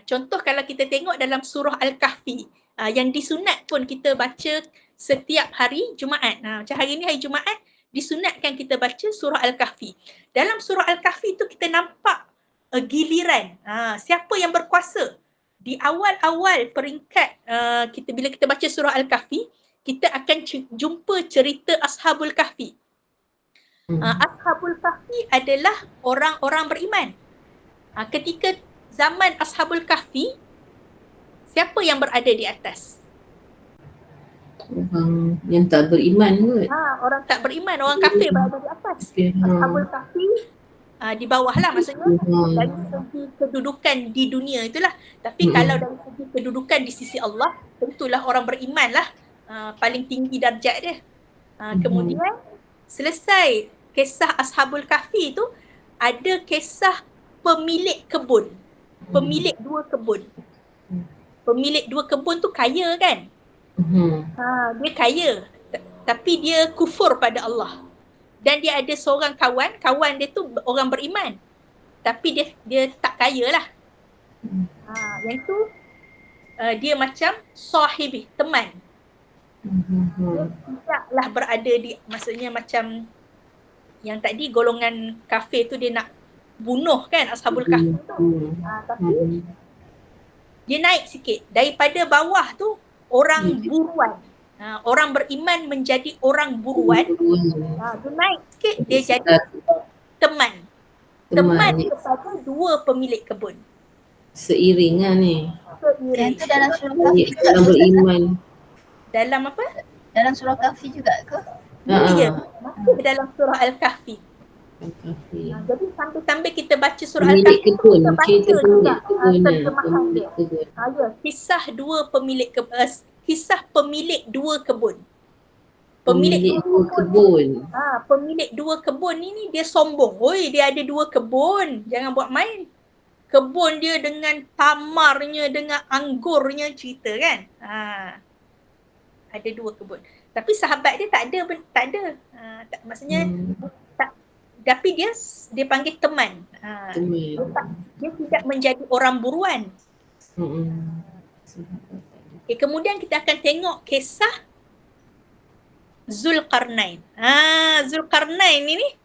Contoh kalau kita tengok dalam surah Al-Kahfi, yang disunat pun kita baca setiap hari Jumaat. Macam hari ni hari Jumaat, disunatkan kita baca surah Al-Kahfi. Dalam surah Al-Kahfi tu kita nampak giliran siapa yang berkuasa. Di awal-awal peringkat bila kita baca surah Al-Kahfi, kita akan jumpa cerita Ashabul Kahfi. Ashabul Kahfi adalah orang-orang beriman. Ketika zaman Ashabul Kahfi, siapa yang berada di atas? Orang yang tak beriman kot. Orang tak beriman, orang kafir berada di atas. Ashabul Kahfi di bawah lah maksudnya dari segi kedudukan di dunia itulah. Tapi kalau dari segi kedudukan di sisi Allah, tentulah orang beriman lah paling tinggi darjat dia. Kemudian selesai kisah Ashabul Kahfi tu, ada kisah pemilik kebun. Pemilik dua kebun. Pemilik dua kebun tu kaya kan? Dia kaya tapi dia kufur pada Allah. Dan dia ada seorang kawan dia tu orang beriman. Tapi dia tak kaya lah. Yang tu dia macam sahibi, teman. Dia tidaklah berada di, maksudnya macam yang tadi golongan kafir tu dia nak bunuh kan Ashabul Kahfi tu. Tapi dia naik sikit. Daripada bawah tu orang buruan. Orang beriman menjadi orang buruan. Dia naik sikit, dia jadi teman. Teman kepada dua pemilik kebun. Seiring lah ni. Yang tu dalam surah Kahfi juga. Orang beriman. Dalam apa? Dalam surah Kahfi juga ke? Ya, masih dalam surah Al-Kahfi. Jadi sambil kita baca surah Pemilik Al-Kahfi, kebun, kita baca cerita juga pemilik kebun. terjemahan dia. Kebun. Kisah pemilik dua kebun. Pemilik dua kebun. Pemilik dua kebun ini dia sombong. Oi, dia ada dua kebun. Jangan buat main. Kebun dia dengan tamarnya, dengan anggurnya cerita kan. Ada dua kebun. Tapi sahabat dia tak ada. Maksudnya tapi dia panggil teman. Dia tidak menjadi orang buruan. Kemudian kita akan tengok kisah Zulkarnain. Zulkarnain ini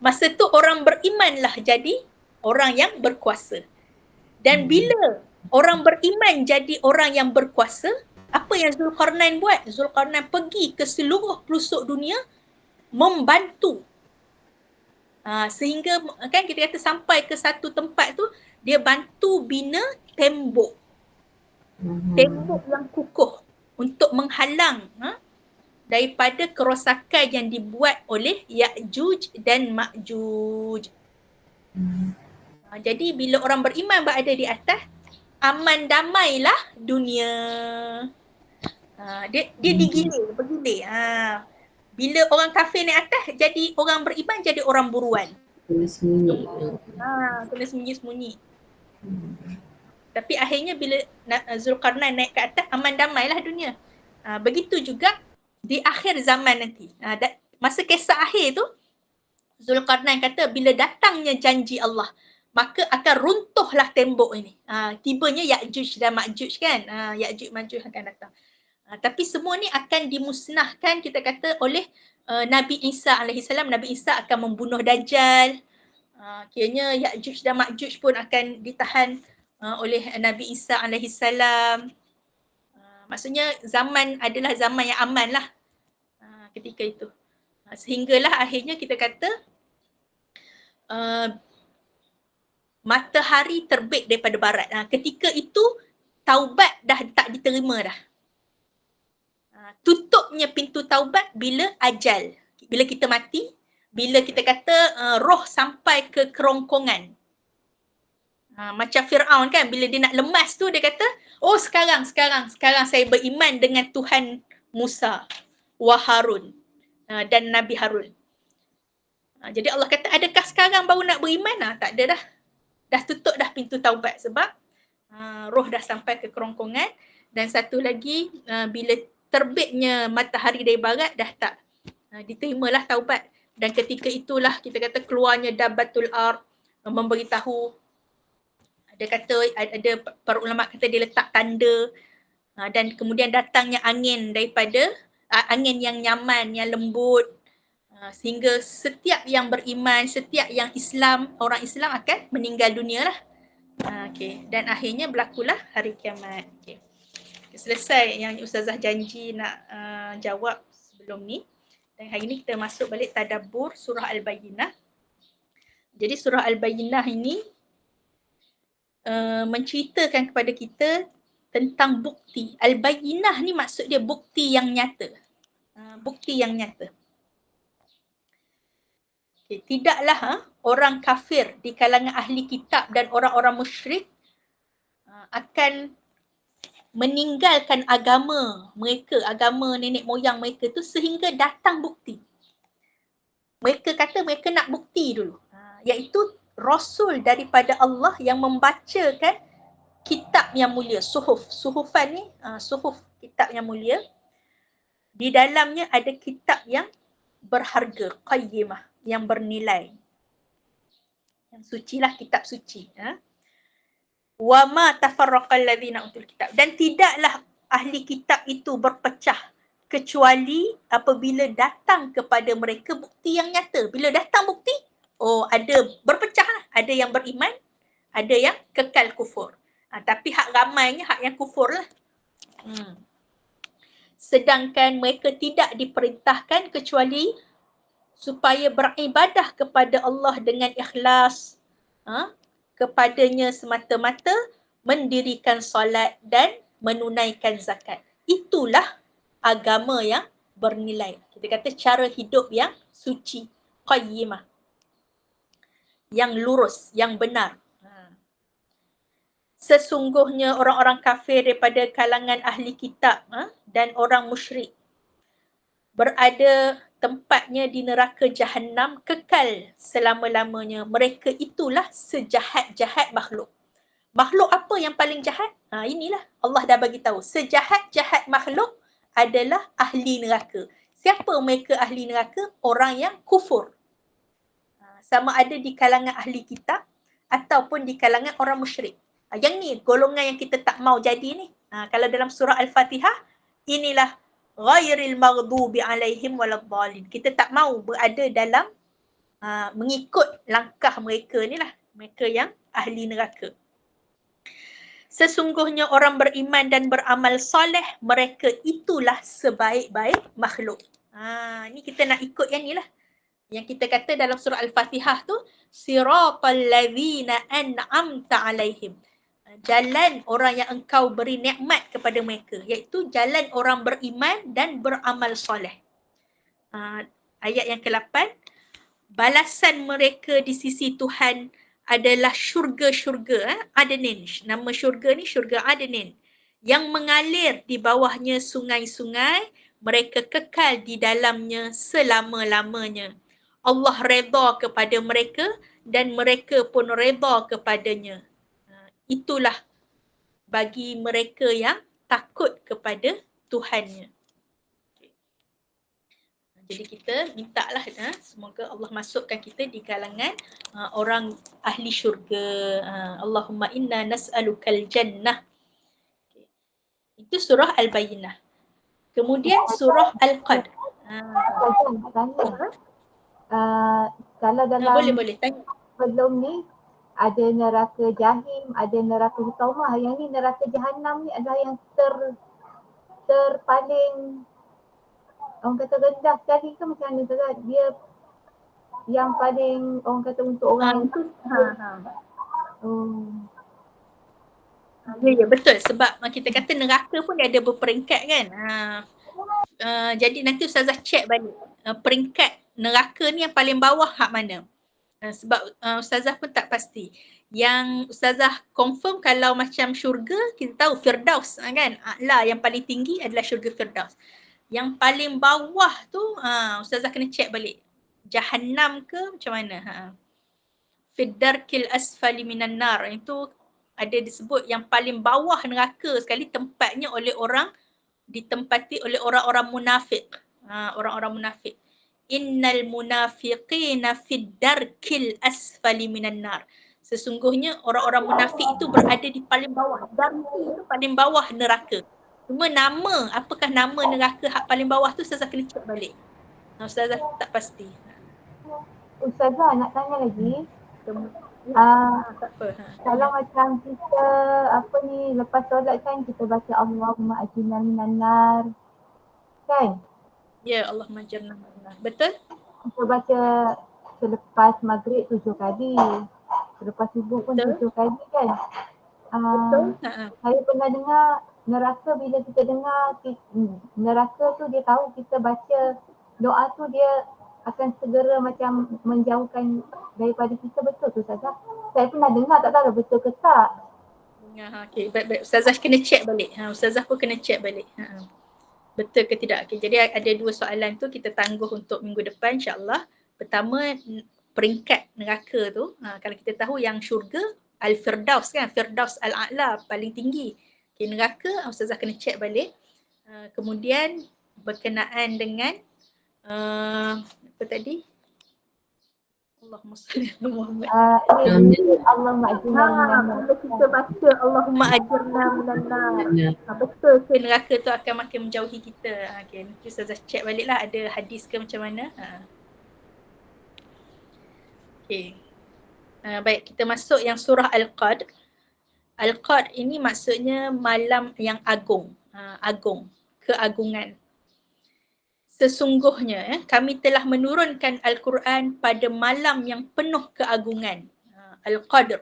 masa tu orang berimanlah jadi orang yang berkuasa. Dan bila orang beriman jadi orang yang berkuasa, apa yang Zulkarnain buat? Zulkarnain pergi ke seluruh pelosok dunia membantu. Sehingga kan kita kata sampai ke satu tempat tu, dia bantu bina tembok. Tembok yang kukuh untuk menghalang daripada kerosakan yang dibuat oleh Ya'juj dan Ma'juj. Jadi bila orang beriman berada di atas, aman damailah dunia. Dia bergilir. Bila orang kafir naik atas, jadi orang beriman jadi orang buruan. Kena sembunyi. Kena sembunyi-sembunyi. Tapi akhirnya bila Zulkarnain naik ke atas, aman damailah dunia. Begitu juga di akhir zaman nanti. Masa kisah akhir tu, Zulkarnain kata bila datangnya janji Allah, maka akan runtuhlah tembok ini. Tibanya Ya'juj dan Ma'juj kan. Ya'juj Ma'juj akan datang. Tapi semua ni akan dimusnahkan, kita kata, oleh Nabi Isa AS. Nabi Isa akan membunuh Dajjal. Kiranya Ya'juj dan Ma'juj pun akan ditahan oleh Nabi Isa AS. Maksudnya zaman adalah zaman yang aman lah ketika itu. Sehinggalah akhirnya kita kata matahari terbit daripada barat. Ketika itu taubat dah tak diterima dah. Tutupnya pintu taubat bila ajal. Bila kita mati, bila kita kata roh sampai ke kerongkongan. Macam Fir'aun kan, bila dia nak lemas tu dia kata, oh sekarang saya beriman dengan Tuhan Musa wa Harun dan Nabi Harun. Jadi Allah kata, adakah sekarang baru nak beriman? Tak ada dah. Dah tutup dah pintu taubat sebab roh dah sampai ke kerongkongan. Dan satu lagi, bila terbitnya matahari dari barat dah tak diterimalah taubat. Dan ketika itulah kita kata keluarnya Dabbatul Ard memberitahu. Ada para ulama kata dia letak tanda dan kemudian datangnya angin daripada angin yang nyaman, yang lembut, sehingga setiap yang beriman, setiap yang Islam, orang Islam akan meninggal dunia lah. Dan akhirnya berlakulah hari kiamat. Selesai yang Ustazah janji nak jawab sebelum ni. Dan hari ni kita masuk balik tadabbur surah Al-Bayyinah. Jadi surah Al-Bayyinah ini menceritakan kepada kita tentang bukti. Al-Bayyinah ni maksud dia bukti yang nyata. Bukti yang nyata. Tidaklah orang kafir di kalangan ahli kitab dan orang-orang musyrik akan meninggalkan agama mereka, agama nenek moyang mereka tu sehingga datang bukti. Mereka kata mereka nak bukti dulu. Iaitu Rasul daripada Allah yang membacakan kitab yang mulia, suhuf. Suhufan ni, suhuf kitab yang mulia. Di dalamnya ada kitab yang berharga, qayyimah, yang bernilai. Yang suci lah, kitab suci. Wa ma tafarraqal ladzina utul kitab. Dan tidaklah ahli kitab itu berpecah kecuali apabila datang kepada mereka bukti yang nyata. Bila datang bukti, ada berpecah lah. Ada yang beriman, ada yang kekal kufur. Tapi hak ramainya hak yang kufur lah. Sedangkan mereka tidak diperintahkan kecuali supaya beribadah kepada Allah dengan ikhlas, kepadanya semata-mata, mendirikan solat dan menunaikan zakat. Itulah agama yang bernilai. Kita kata cara hidup yang suci, qayyimah, yang lurus, yang benar. Sesungguhnya orang-orang kafir daripada kalangan ahli kitab dan orang musyrik berada tempatnya di neraka Jahannam kekal selama-lamanya. Mereka itulah sejahat-jahat makhluk. Makhluk apa yang paling jahat? Inilah Allah dah bagi tahu. Sejahat-jahat makhluk adalah ahli neraka. Siapa mereka ahli neraka? Orang yang kufur. Sama ada di kalangan ahli kitab ataupun di kalangan orang musyrik. Yang ni golongan yang kita tak mau jadi ni. Kalau dalam surah Al-Fatihah, inilah ghairil maghdubi alaihim waladhdallin. Kita tak mau berada dalam mengikut langkah mereka ni lah. Mereka yang ahli neraka. Sesungguhnya orang beriman dan beramal soleh, mereka itulah sebaik-baik makhluk. Ni kita nak ikut yang ni lah. Yang kita kata dalam surah Al-Fatihah tu, siratal ladzina an'amta alaihim. Jalan orang yang engkau beri nikmat kepada mereka, iaitu jalan orang beriman dan beramal soleh. Ayat yang ke-8, balasan mereka di sisi Tuhan adalah syurga-syurga Adnin. Nama syurga ni syurga Adnin, yang mengalir di bawahnya sungai-sungai, mereka kekal di dalamnya selama-lamanya. Allah redha kepada mereka dan mereka pun redha kepadanya. Itulah bagi mereka yang takut kepada Tuhannya. Jadi kita mintalah semoga Allah masukkan kita di kalangan orang ahli syurga. Allahumma inna nas'alukal jannah. Itu surah Al-Bayyinah. Kemudian surah Al-Qadr. Ustazah nak tanya. Kalau dalam Boleh tanya. sebelum ni ada neraka Jahim, ada neraka Hutamah. Yang ni neraka Jahannam ni adalah yang terpaling orang kata rendah sekali ke macam mana Ustazah? Dia yang paling orang kata untuk orang Ya, betul. Sebab kita kata neraka pun dia ada berperingkat kan. Jadi nanti Ustazah check balik. Peringkat neraka ni yang paling bawah hak mana. Sebab Ustazah pun tak pasti. Yang Ustazah confirm kalau macam syurga, kita tahu Firdaus kan. A'la yang paling tinggi adalah syurga Firdaus. Yang paling bawah tu Ustazah kena check balik. Jahannam ke macam mana? Fiddarkil asfali minan nar. Itu ada disebut yang paling bawah neraka sekali tempatnya oleh orang, ditempati oleh orang-orang munafik. Orang-orang munafik. Innal munafiqina fiddarkil asfali minan nar. Sesungguhnya orang-orang munafik itu berada di paling bawah. Darki itu paling bawah neraka. Cuma nama, apakah nama neraka hak paling bawah tu Ustazah kena cek balik. Ustazah tak pasti. Ustazah nak tanya lagi. Tak apa. Kalau macam kita lepas solat kan kita baca Allahumma ajirna minan nar. Kan? Ya, Allahumma ajirna minan nar. Betul? Kita baca selepas maghrib 7 kali. Selepas subuh pun 7 kali kan? Betul? Saya pernah dengar neraka bila kita dengar neraka tu dia tahu kita baca doa tu dia akan segera macam menjauhkan daripada kita, betul tu Ustazah? Saya pernah dengar, tak tahu betul ke tak. Okey, baik. Ustazah kena check balik. Ustazah pun kena check balik. Betul ke tidak? Okay, jadi ada dua soalan tu kita tangguh untuk minggu depan insya-Allah. Pertama, peringkat neraka tu. Kalau kita tahu yang syurga Al-Firdaus kan, Firdaus Al-A'la paling tinggi. Okay, neraka Ustazah kena check balik. Kemudian berkenaan dengan apa tadi? Allahumma salli ala Muhammad. Allahumma ajirna minan nar. Kita baca Allahumma ajirna minan nar. Betul ke neraka tu akan makin menjauhi kita. Okey, nanti Ustazah check baliklah ada hadis ke macam mana. Okey. Baik, kita masuk yang surah Al-Qadr. Al-Qadr ini maksudnya malam yang agung. Agung, keagungan. Sesungguhnya kami telah menurunkan Al-Quran pada malam yang penuh keagungan. Al-Qadr.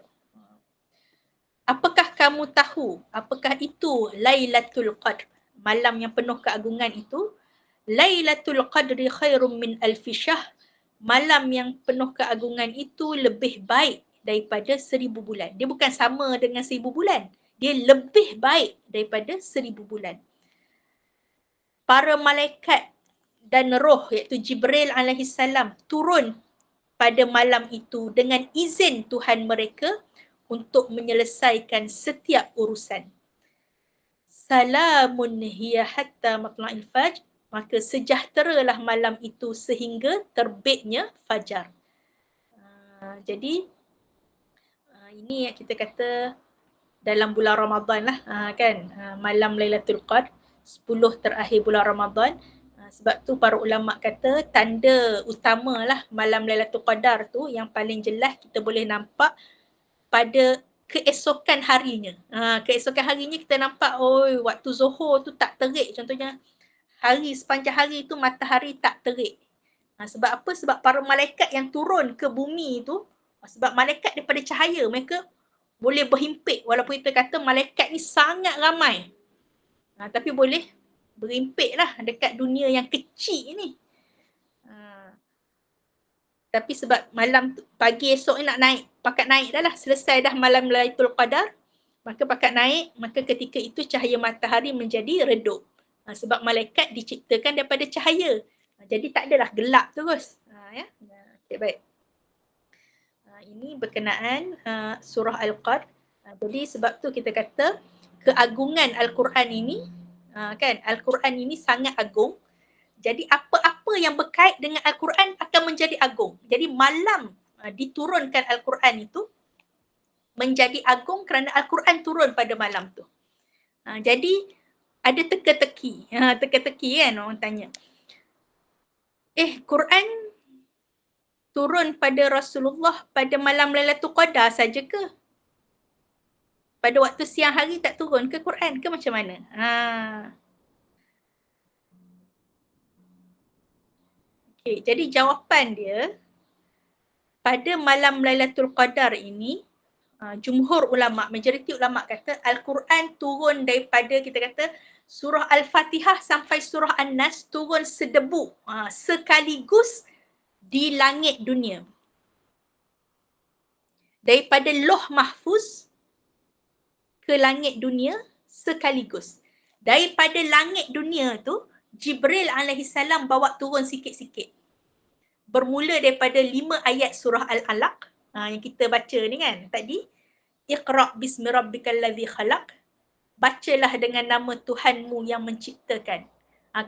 Apakah kamu tahu apakah itu Lailatul Qadr? Malam yang penuh keagungan itu. Lailatul Qadri khairum min alfi syahr. Malam yang penuh keagungan itu lebih baik daripada 1000 bulan. Dia bukan sama dengan 1000 bulan. Dia lebih baik daripada 1000 bulan. Para malaikat dan roh iaitu Jibril alaihissalam turun pada malam itu dengan izin Tuhan mereka untuk menyelesaikan setiap urusan. Salamun hiya hatta matla'il fajr. Maka sejahteralah malam itu sehingga terbitnya fajar. Jadi ini yang kita kata dalam bulan Ramadan lah kan, malam Lailatul Qadr 10 terakhir bulan Ramadan. Sebab tu para ulama kata tanda utamalah malam Lailatul Qadar tu yang paling jelas kita boleh nampak pada keesokan harinya. Keesokan harinya kita nampak waktu Zuhur tu tak terik contohnya. Sepanjang hari tu matahari tak terik. Sebab apa? Sebab para malaikat yang turun ke bumi tu, sebab malaikat daripada cahaya mereka boleh berhimpit walaupun kita kata malaikat ni sangat ramai. Tapi boleh berimpit lah dekat dunia yang kecil ni. Tapi sebab malam pagi esok ni nak naik, pakat naik dah lah, selesai dah malam Lailatul Qadar, maka pakat naik, maka ketika itu cahaya matahari menjadi redup. Sebab malaikat diciptakan daripada cahaya. Jadi tak adalah gelap terus. Okay, baik. Ini berkenaan surah Al-Qad. Jadi sebab tu kita kata keagungan Al-Quran ini, kan, Al-Quran ini sangat agung. Jadi apa-apa yang berkait dengan Al-Quran akan menjadi agung. Jadi malam diturunkan Al-Quran itu menjadi agung kerana Al-Quran turun pada malam tu. Jadi ada teka-teki. Teka-teki kan orang tanya. Quran turun pada Rasulullah pada malam Lailatul Qadar saja ke? Pada waktu siang hari tak turun ke Quran ke macam mana? Okay, jadi jawapan dia pada malam Lailatul Qadar ini, jumhur ulama, majoriti ulama kata Al-Quran turun daripada kita kata surah Al-Fatihah sampai surah An-Nas turun sedebu, sekaligus di langit dunia. Daripada Loh Mahfuz ke langit dunia sekaligus. Daripada langit dunia tu, Jibril alaihissalam bawa turun sikit-sikit. Bermula daripada 5 ayat surah Al-Alaq yang kita baca ni kan tadi. Iqra' bismi rabbikal ladzi khalaq. Bacalah dengan nama Tuhanmu yang menciptakan.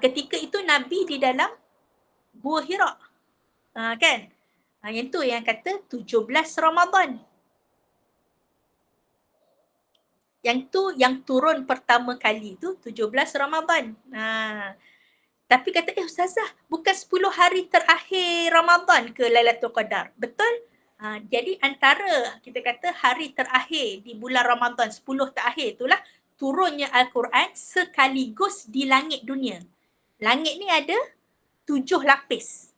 Ketika itu Nabi di dalam Gua Hira. Kan? Yang tu yang kata 17 Ramadan. Yang tu yang turun pertama kali tu 17 Ramadan. Tapi kata, Ustazah, bukan 10 hari terakhir Ramadan ke Lailatul Qadar? Betul? Jadi antara kita kata hari terakhir di bulan Ramadan, 10 terakhir itulah turunnya Al-Quran sekaligus di langit dunia. Langit ni ada 7 lapis.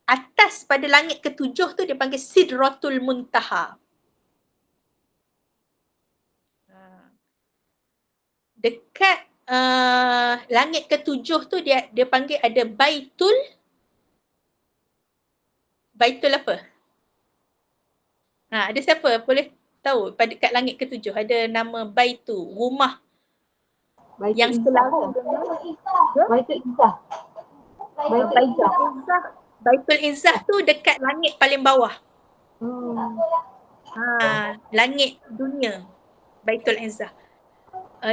Atas pada langit ke-7 tu dia panggil Sidratul Muntaha. Dekat langit ke-7 tu dia panggil ada Baitul apa? Ada siapa boleh tahu pada kat langit ke-7 ada nama Baitu, rumah Baitul yang selalu Baitul Izzah. Baitul Izzah tu dekat langit paling bawah. Langit dunia. Baitul Izzah.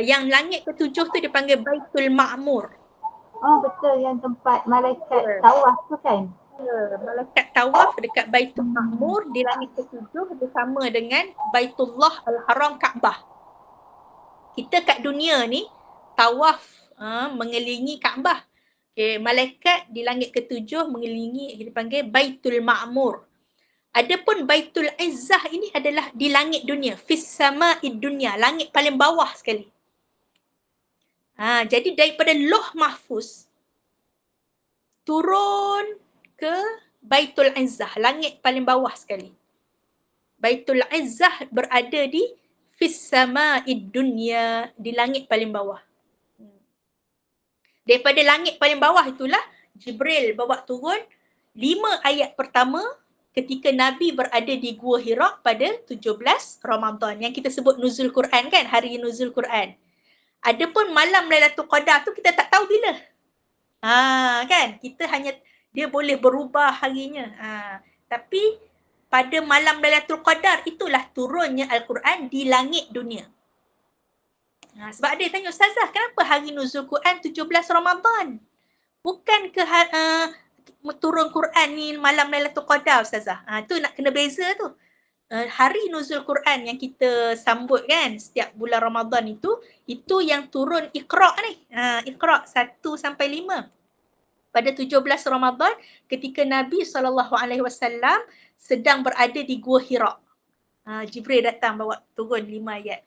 Yang langit ke-7 tu dipanggil Baitul Ma'mur. Betul, yang tempat malaikat tawaf tu kan? Malaikat tawaf dekat Baitul Ma'mur di langit ke-7 bersama dengan Baitullah Al-Haram Kaabah. Kita kat dunia ni tawaf mengelilingi Kaabah. Okay, malaikat di langit ke-7 mengelilingi dipanggil Baitul Ma'mur. Adapun Baitul Izzah ini adalah di langit dunia, fis sama'id dunya, langit paling bawah sekali. Jadi daripada Loh Mahfuz turun ke Baitul Izzah, langit paling bawah sekali. Baitul Izzah berada di fis sama'id dunya, di langit paling bawah. Daripada langit paling bawah itulah Jibril bawa turun 5 ayat pertama ketika Nabi berada di Gua Hira pada 17 Ramadan yang kita sebut nuzul Quran kan, hari nuzul Quran. Adapun malam Lailatul Qadar tu kita tak tahu bila. Kan, kita hanya dia boleh berubah harinya. Tapi pada malam Lailatul Qadar itulah turunnya Al-Quran di langit dunia. Sebab ada yang tanya, Ustazah, kenapa hari nuzul Quran 17 Ramadan? Bukan ke turun Quran ni malam Lailatul Qadar, Ustazah? Tu nak kena beza tu. Hari nuzul Quran yang kita sambut kan setiap bulan Ramadan itu yang turun Iqra' ni. Iqra' 1 sampai 5. Pada 17 Ramadan ketika Nabi SAW sedang berada di Gua Hira. Jibril datang bawa turun 5 ayat.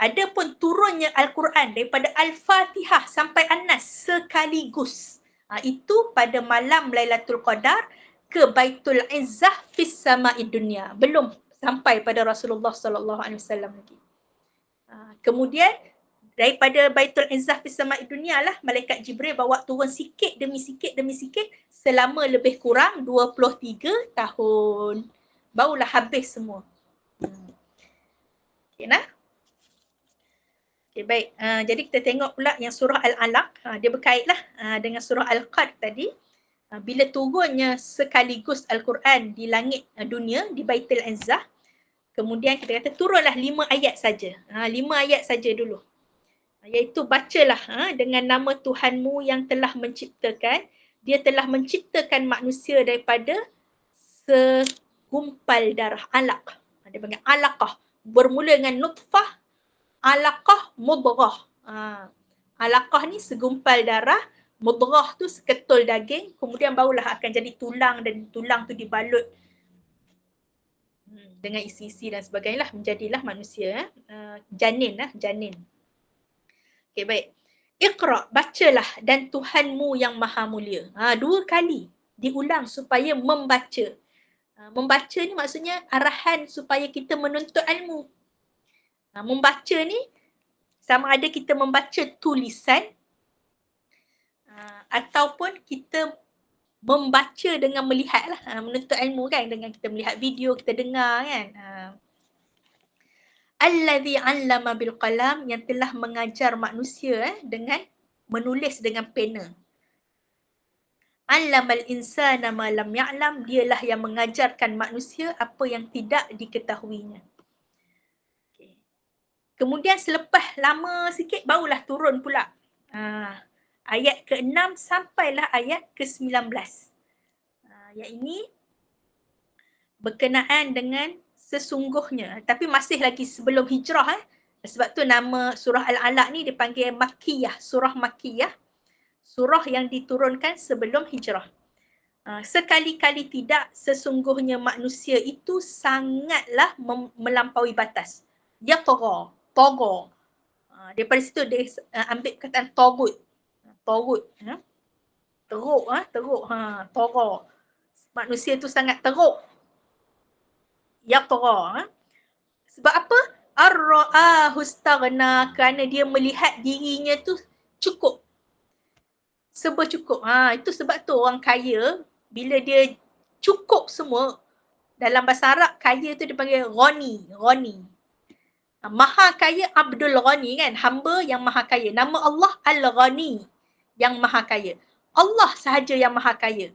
Adapun turunnya Al-Quran daripada Al-Fatihah sampai An-Nas sekaligus. Itu pada malam Lailatul Qadar ke Baitul Izzah fis sama'id dunya. Belum sampai pada Rasulullah SAW lagi. Kemudian daripada Baitul Izzah fis sama'id dunya lah malaikat Jibril bawa turun sikit demi sikit selama lebih kurang 23 tahun. Barulah habis semua. Okay, nah? Okay, baik. Jadi kita tengok pula yang surah Al-Alaq. Dia berkaitlah dengan surah Al-Qad tadi. Bila turunnya sekaligus Al-Quran di langit dunia, di Baitul Izzah, kemudian kita kata turunlah 5 ayat saja. 5 ayat saja dulu. Iaitu bacalah dengan nama Tuhanmu yang telah menciptakan. Dia telah menciptakan manusia daripada segumpal darah. Alaq. Dia panggil alaqah. Bermula dengan nutfah, alaqah, mudghah. Alaqah ni segumpal darah, mudghah tu seketul daging, kemudian barulah akan jadi tulang dan tulang tu dibalut dengan isi-isi dan sebagainya lah, menjadilah manusia. Janin lah, janin. Okay, baik. Iqra, bacalah dan Tuhanmu yang maha mulia. 2 kali diulang supaya membaca. Membaca ni maksudnya arahan supaya kita menuntut ilmu. Membaca ni sama ada kita membaca tulisan ataupun kita membaca dengan melihat lah. Menuntut ilmu kan, dengan kita melihat video, kita dengar kan. Allazi 'allama bil qalam, yang telah mengajar manusia dengan menulis dengan pena. 'Allamal insana ma lam ya'lam, dialah yang mengajarkan manusia apa yang tidak diketahuinya. Okay. Kemudian selepas lama sikit barulah turun pula. Ayat ke-6 sampailah ayat ke-19. Ayat ini berkenaan dengan sesungguhnya, tapi masih lagi sebelum hijrah. Sebab tu nama surah Al-Alaq ni dipanggil Makkiyah, surah Makkiyah, surah yang diturunkan sebelum hijrah. Sekali-kali tidak, sesungguhnya manusia itu sangatlah melampaui batas. Yatgha, tagha. Daripada situ dia ambil perkataan tagut. Tagut. Teruk, tagha. Manusia tu sangat teruk. Yatgha. Sebab apa? Ar-ra'ahu istaghna, kerana dia melihat dirinya tu cukup. Serba cukup. Itu sebab tu orang kaya, bila dia cukup semua, dalam bahasa Arab, kaya tu dipanggil ghani. Ghani. Maha kaya Abdul Ghani kan, hamba yang maha kaya. Nama Allah Al-Ghani, yang maha kaya. Allah sahaja yang maha kaya.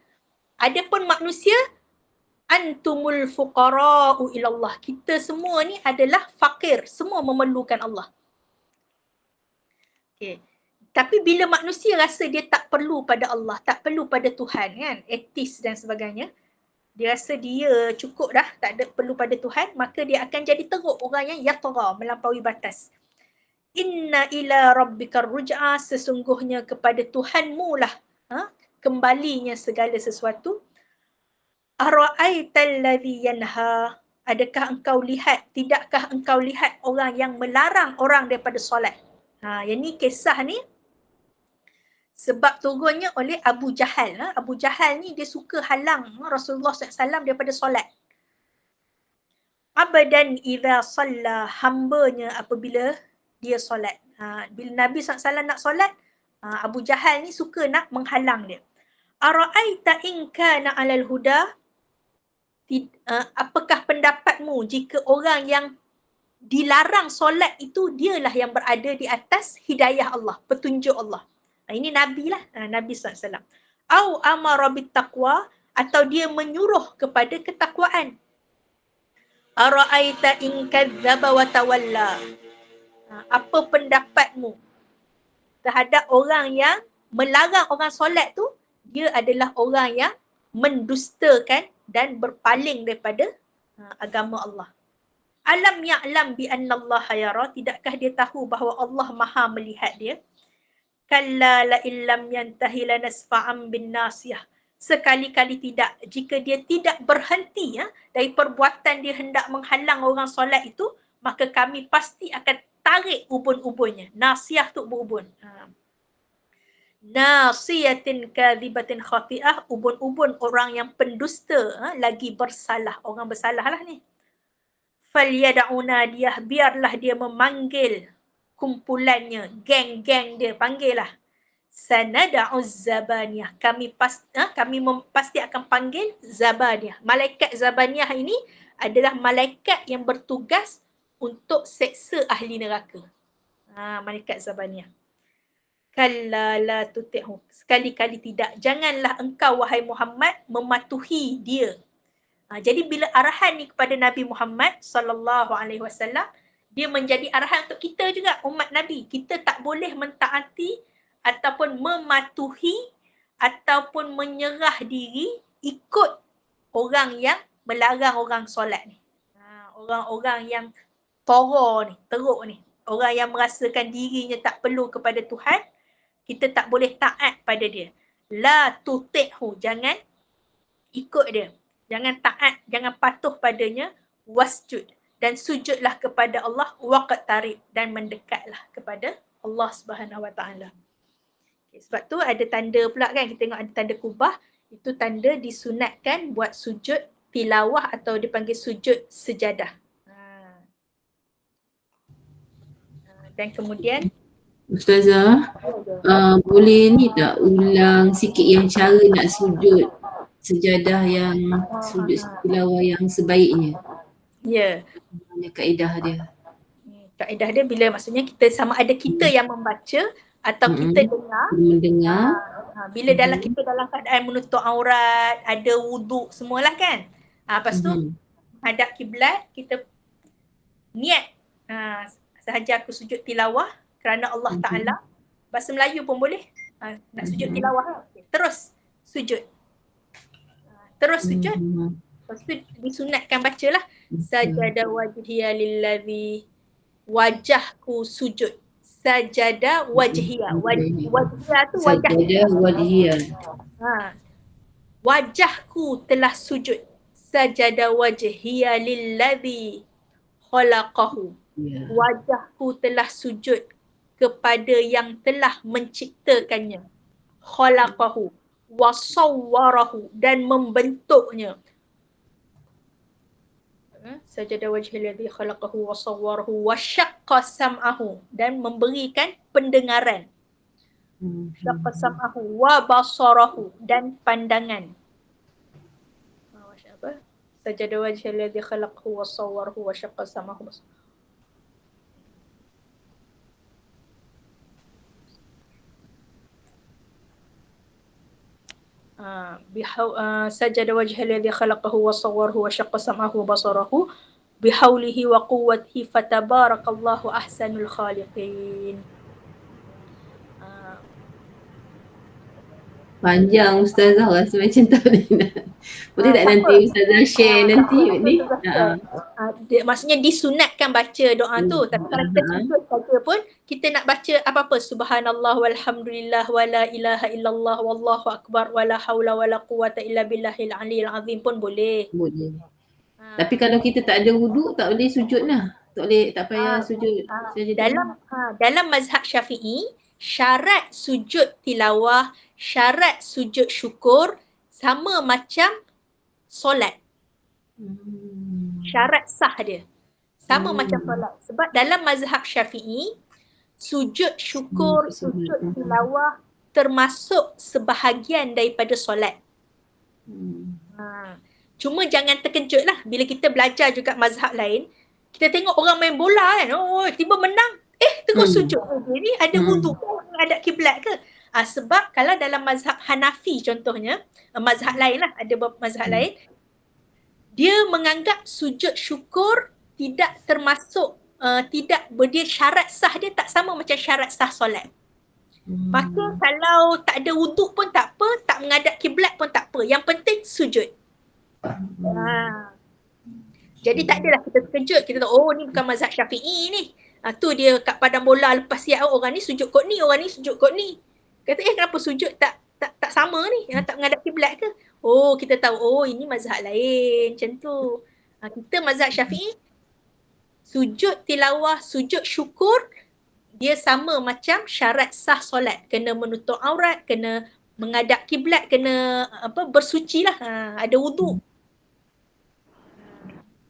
Adapun manusia, antumul fuqara'u ilallah. Kita semua ni adalah fakir, semua memerlukan Allah. Okay. Tapi bila manusia rasa dia tak perlu pada Allah, tak perlu pada Tuhan kan, etis dan sebagainya, dia rasa dia cukup dah, tak ada perlu pada Tuhan, maka dia akan jadi teruk, orang yang yatgha, melampaui batas. Inna ila rabbikar ruj'a, sesungguhnya kepada Tuhanmu lah kembalinya segala sesuatu. Ara'aital ladzi yanha, adakah engkau lihat, tidakkah engkau lihat orang yang melarang orang daripada solat. Yang ni kisah ni sebab turunnya oleh Abu Jahal. Abu Jahal ni dia suka halang Rasulullah SAW daripada solat. Abadan idza salla, hambanya apabila dia solat. Bila Nabi SAW nak solat, Abu Jahal ni suka nak menghalang dia. Ara'aita in kana 'alal huda, apakah pendapatmu jika orang yang dilarang solat itu dialah yang berada di atas hidayah Allah, petunjuk Allah. Ini Nabi lah, Nabi SAW. Au amara bit taqwa, atau dia menyuruh kepada ketakwaan. Ara'aita in kadzdzaba wa tawalla, apa pendapatmu terhadap orang yang melarang orang solat tu, dia adalah orang yang mendustakan dan berpaling daripada agama Allah. Alam ya'lam bi annallaha yara, tidakkah dia tahu bahawa Allah Maha melihat dia. Kalla la illam yantahi lanasfa'an bin nasiyah, sekali-kali tidak, jika dia tidak berhenti dari perbuatan dia hendak menghalang orang solat itu, maka kami pasti akan tarik ubun-ubunnya. Nasiyah tu ubun-ubun. Nasiyatin kadhibatin khati'ah, ubun-ubun orang yang pendusta, lagi bersalah, orang bersalah lah ni. Falyad'una dia, biarlah dia memanggil kumpulannya, geng-geng dia, panggil lah. Sanada'uz zabaniyah, kami pasti akan panggil zabaniyah. Malaikat zabaniyah ini adalah malaikat yang bertugas untuk seksa ahli neraka. Malaikat Zabaniyah. Kalla la tuti'hu. Sekali-kali tidak. Janganlah engkau wahai Muhammad mematuhi dia. Jadi bila arahan ni kepada Nabi Muhammad sallallahu alaihi wasallam, dia menjadi arahan untuk kita juga umat Nabi. Kita tak boleh mentaati ataupun mematuhi ataupun menyerah diri ikut orang yang melarang orang solat ni. Orang-orang yang teruk ni. Orang yang merasakan dirinya tak perlu kepada Tuhan, kita tak boleh taat pada dia. La tuti'hu, jangan ikut dia. Jangan taat, jangan patuh padanya. Wasjud, dan sujudlah kepada Allah. Waqtarib, dan mendekatlah kepada Allah Subhanahu Wa Taala. Sebab tu ada tanda pula kan, kita tengok ada tanda kubah. Itu tanda disunatkan buat sujud tilawah atau dipanggil sujud sejadah. Dan kemudian Ustazah, boleh ni tak ulang sikit yang cara nak sujud sejadah yang sujud tilawah yang sebaiknya? Ya. Kaedah dia. Kaedah dia bila maksudnya kita sama ada kita yang membaca atau kita mendengar. Bila kita dalam keadaan menutup aurat, ada wuduk semualah kan. Lepas tu hadap kiblat, kita niat sahaja aku sujud tilawah kerana Allah Ta'ala. Bahasa Melayu pun boleh. Nak sujud tilawah. Terus sujud. Lepas tu disunatkan bacalah. Sajada wajhiya lillazi, wajahku sujud. Sajada wajhiya. Wajhiya tu wajah. Sajada wajhiya. Wajahku telah sujud. Sajada wajhiya lillazi khalaqahu. Wajahku telah sujud kepada yang telah menciptakannya. Khalaqahu wa sawwarahu, dan membentuknya. Sajada wajhil ladzi khalaqahu wa sawwarahu wa syaqqa sam'ahu, dan memberikan pendengaran. Syaqqa sam'ahu wa basarahu, dan pandangan. Sajada wajhil ladzi khalaqahu wa sawwarahu wa syaqqa sam'ahu. Sajada wajhal ladzi khalaqahu wa sawwarahu wa syaqqa sam'ahu wa basarahu bihaulihi wa quwwatihi fatabarakallahu ahsanul khaliqin. Panjang Ustazah, rasa macam tak boleh tak nanti Ustazah share nanti ni. Maksudnya disunatkan baca doa tu. Tapi kalau kita sujud saja pun, kita nak baca apa-apa. Subhanallah walhamdulillah wala ilaha illallah wallahu akbar wala haula wala quwata illa billahil aliyil azim pun boleh. Boleh. Tapi kalau kita tak ada wuduk, tak boleh sujud lah. Tak payah sujud. Dalam mazhab Syafi'i, syarat sujud tilawah, syarat sujud syukur sama macam solat. Syarat sah dia sama macam solat. Sebab dalam mazhab Syafi'i, sujud syukur, sujud tilawah termasuk sebahagian daripada solat. Cuma jangan terkejut lah bila kita belajar juga mazhab lain. Kita tengok orang main bola kan, tiba menang, terus sujud. Ini ada wuduk ke, ada kiblat ke? Sebab kalau dalam mazhab Hanafi contohnya, mazhab lain lah, ada mazhab lain, dia menganggap sujud syukur tidak termasuk, dia syarat sah dia tak sama macam syarat sah solat. Maka kalau tak ada wuduk pun tak apa, tak menghadap kiblat pun tak apa. Yang penting sujud. Jadi tak adalah kita terkejut, kita tahu, ni bukan mazhab Syafi'i ni. Tu dia kat padang bola lepas siap, orang ni sujud kot ni, orang ni sujud kot ni. Kata kenapa sujud tak sama ni? Tak menghadap kiblat ke? Kita tahu, ini mazhab lain macam tu. Kita mazhab Syafi'i, sujud tilawah, sujud syukur, dia sama macam syarat sah solat. Kena menutup aurat, kena menghadap kiblat, kena bersuci lah. Ada wuduk.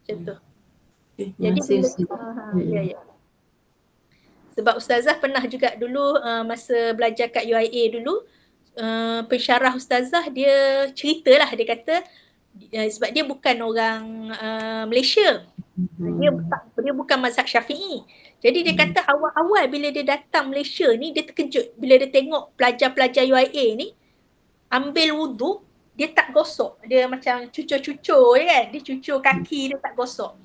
Macam tu. Jadi ya. Sebab Ustazah pernah juga dulu masa belajar kat UIA dulu, pensyarah Ustazah dia ceritalah, dia kata sebab dia bukan orang Malaysia. Dia bukan mazhab Syafi'i. Jadi dia kata awal-awal bila dia datang Malaysia ni, dia terkejut bila dia tengok pelajar-pelajar UIA ni ambil wuduk, dia tak gosok. Dia macam cucur-cucur je kan. Dia cucur kaki, dia tak gosok.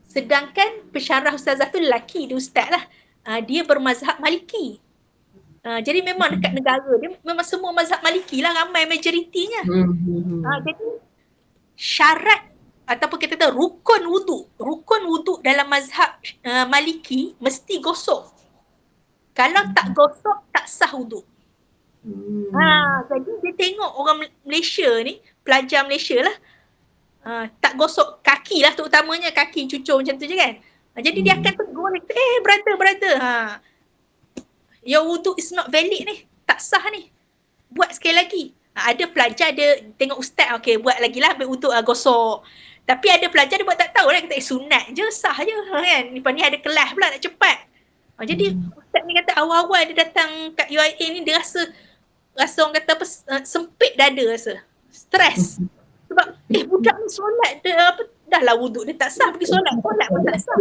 Sedangkan pensyarah ustazah tu lelaki, dia ustaz lah. Dia bermazhab Maliki. Jadi memang dekat negara dia memang semua mazhab Maliki lah, ramai majoritinya. Jadi syarat ataupun kita kata rukun wuduk dalam mazhab Maliki mesti gosok. Kalau tak gosok, tak sah wuduk. Jadi dia tengok orang Malaysia ni, pelajar Malaysia lah, tak gosok kaki lah, terutamanya kaki cucur macam tu je kan. Jadi dia akan tegur, brother, your wuduk is not valid ni, tak sah ni, buat sekali lagi. Ada pelajar dia tengok ustaz, okay buat lagi lah, ambil wuduk gosok. Tapi ada pelajar dia buat tak tahu lah, kata sunat je, sah je kan. Lepas ni ada kelas pula nak cepat. Jadi ustaz ni kata awal-awal dia datang kat UIA ni, dia rasa orang kata apa, sempit dada rasa, stres. Sebab budak ni solat dia dah lah wuduk dia tak sah, pergi solat pun tak sah.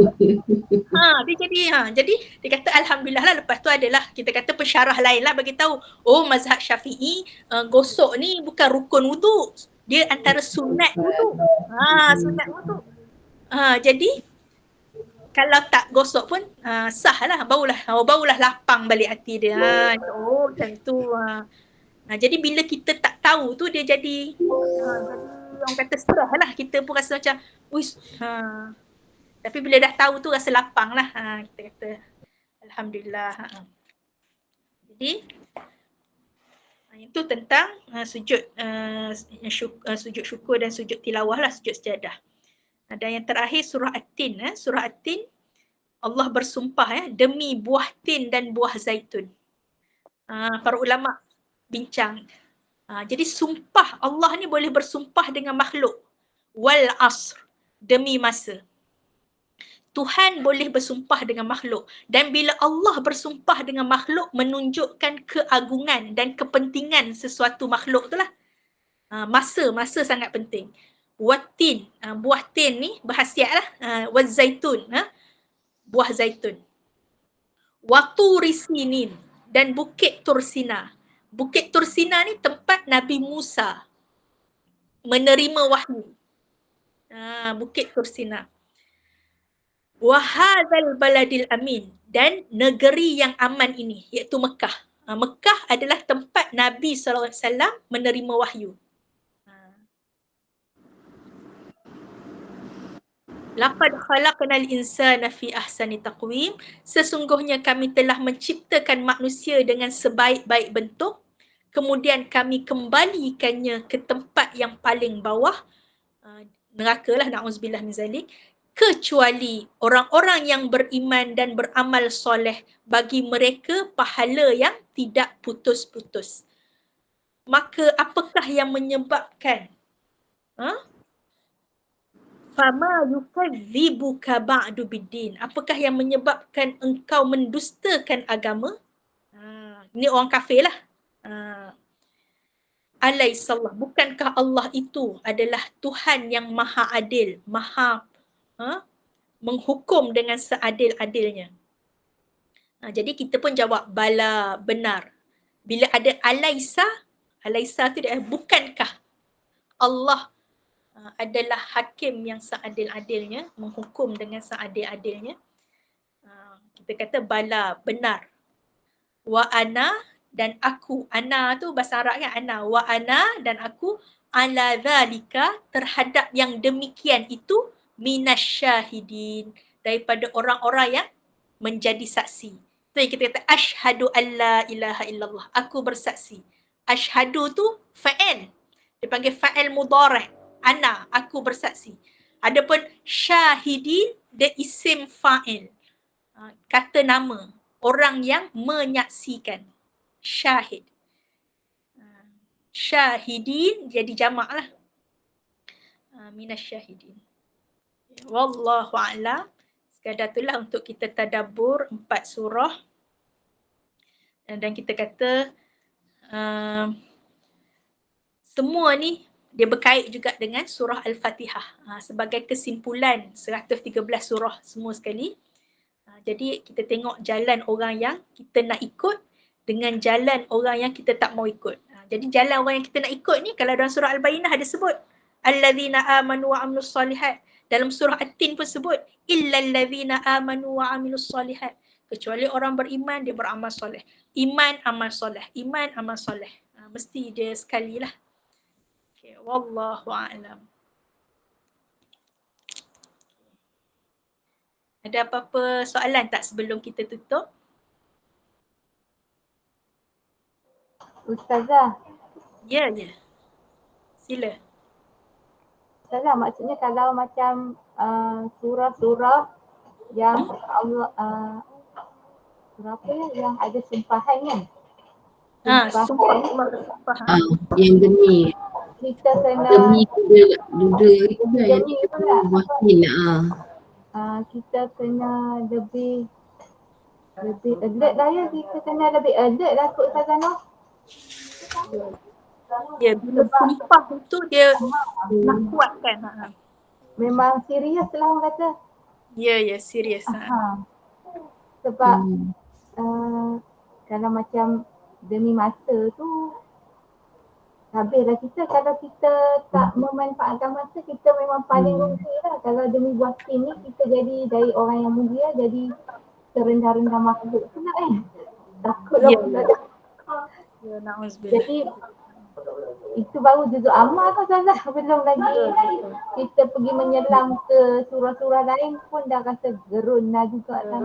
Jadi dia kata alhamdulillah lah, lepas tu adalah kita kata pensyarah lain lah bagi tahu, mazhab Syafi'i gosok ni bukan rukun wuduk, dia antara sunat wuduk. Sunat wuduk. Jadi kalau tak gosok pun sah lah, barulah lapang balik hati dia. Macam tu. Jadi bila kita tak tahu tu, dia jadi orang kata stres lah. Kita pun rasa macam tapi bila dah tahu tu rasa lapang lah. Kita kata alhamdulillah. Jadi itu tentang sujud syukur dan sujud tilawah lah, sujud sejadah. Dan yang terakhir surah At-Tin. Surah At-Tin Allah bersumpah demi buah tin dan buah zaitun. Para ulama bincang. Jadi sumpah Allah ni boleh bersumpah dengan makhluk. Wal asr, demi masa. Tuhan boleh bersumpah dengan makhluk. Dan bila Allah bersumpah dengan makhluk, menunjukkan keagungan dan kepentingan sesuatu makhluk tu lah. Masa sangat penting. Watin, buah tin ni berhasiat lah. Wazaitun, buah zaitun. Waturi sinin, dan bukit Tursina. Bukit Tursina ni tempat Nabi Musa menerima wahyu. Bukit Tursina. Wahadzal baladil amin, dan negeri yang aman ini, iaitu Mekah. Mekah adalah tempat Nabi SAW menerima wahyu. Laqad khalaqnal insana fi ahsani taqwim. Sesungguhnya kami telah menciptakan manusia dengan sebaik-baik bentuk. Kemudian kami kembalikannya ke tempat yang paling bawah. Neraka lah, na'udzubillah min zalik. Kecuali orang-orang yang beriman dan beramal soleh, bagi mereka pahala yang tidak putus-putus. Maka apakah yang menyebabkan fama yukadzibuka ba'du biddin, apakah yang menyebabkan engkau mendustakan agama? Ini orang kafir lah. Alaihissallah, bukankah Allah itu adalah Tuhan yang maha adil, maha menghukum dengan seadil-adilnya. Jadi kita pun jawab bala, benar. Bila ada alaisa tu dia bukankah Allah adalah hakim yang seadil-adilnya, menghukum dengan seadil-adilnya. Kita kata bala, benar. Wa ana, dan aku. Ana tu bahasa Arab kan, ana. Wa ana, dan aku. Ala dhalika, terhadap yang demikian itu. Minasyahidin, daripada orang-orang yang menjadi saksi. Itu yang kita kata asyhadu alla ilaha illallah, aku bersaksi. Asyhadu tu fa'il, dipanggil fa'il mudhari'. Ana, aku bersaksi. Adapun syahidin, dia isim fa'il, kata nama, orang yang menyaksikan. Syahid. Syahidin jadi jamak lah. Minasyahidin. Wallahu a'lam. Sekadar itulah untuk kita tadabbur 4 surah. Dan kita kata semua ni dia berkait juga dengan surah Al-Fatihah sebagai kesimpulan 113 surah semua sekali. Jadi kita tengok jalan orang yang kita nak ikut dengan jalan orang yang kita tak mau ikut. Jadi jalan orang yang kita nak ikut ni kalau dalam surah Al-Bayyinah ada sebut allazina amanu wa amilus solihat. Dalam surah At-Tin pun sebut illal ladzina amanu wa amilus solihat. Kecuali orang beriman dia beramal soleh. Iman amal soleh, iman amal soleh. Mesti dia sekali lah. Okay, wallahu a'lam. Ada apa-apa soalan tak sebelum kita tutup? Ustazah, Ya, ya. Sila. Ustazah maksudnya kalau macam surah-surah yang Allah surah apa ya, yang ada sumpahan kan? Sumpah Allah. Yang demi Kita kena duda itu lah yang demi kita pula buatin lah. kita kena lebih alert lah ya, kita kena lebih alert lah kot Ustazah Noh. Ya, bila sumpah itu dia nak kuatkan. Memang serius lah orang kata. Ya, serius. Sebab kalau macam demi masa tu habislah kita. Kalau kita tak memanfaatkan masa, kita memang paling rugi lah. Kalau demi buah tin ni kita jadi dari orang yang mulia jadi terendah-rendah makhluk pula takutlah pula. Ya, na'udzubillah. Jadi itu baru juzuk amal kan Ustazah. Belum lagi kita pergi menyelam ke surah-surah lain pun dah rasa gerun lah juga lah.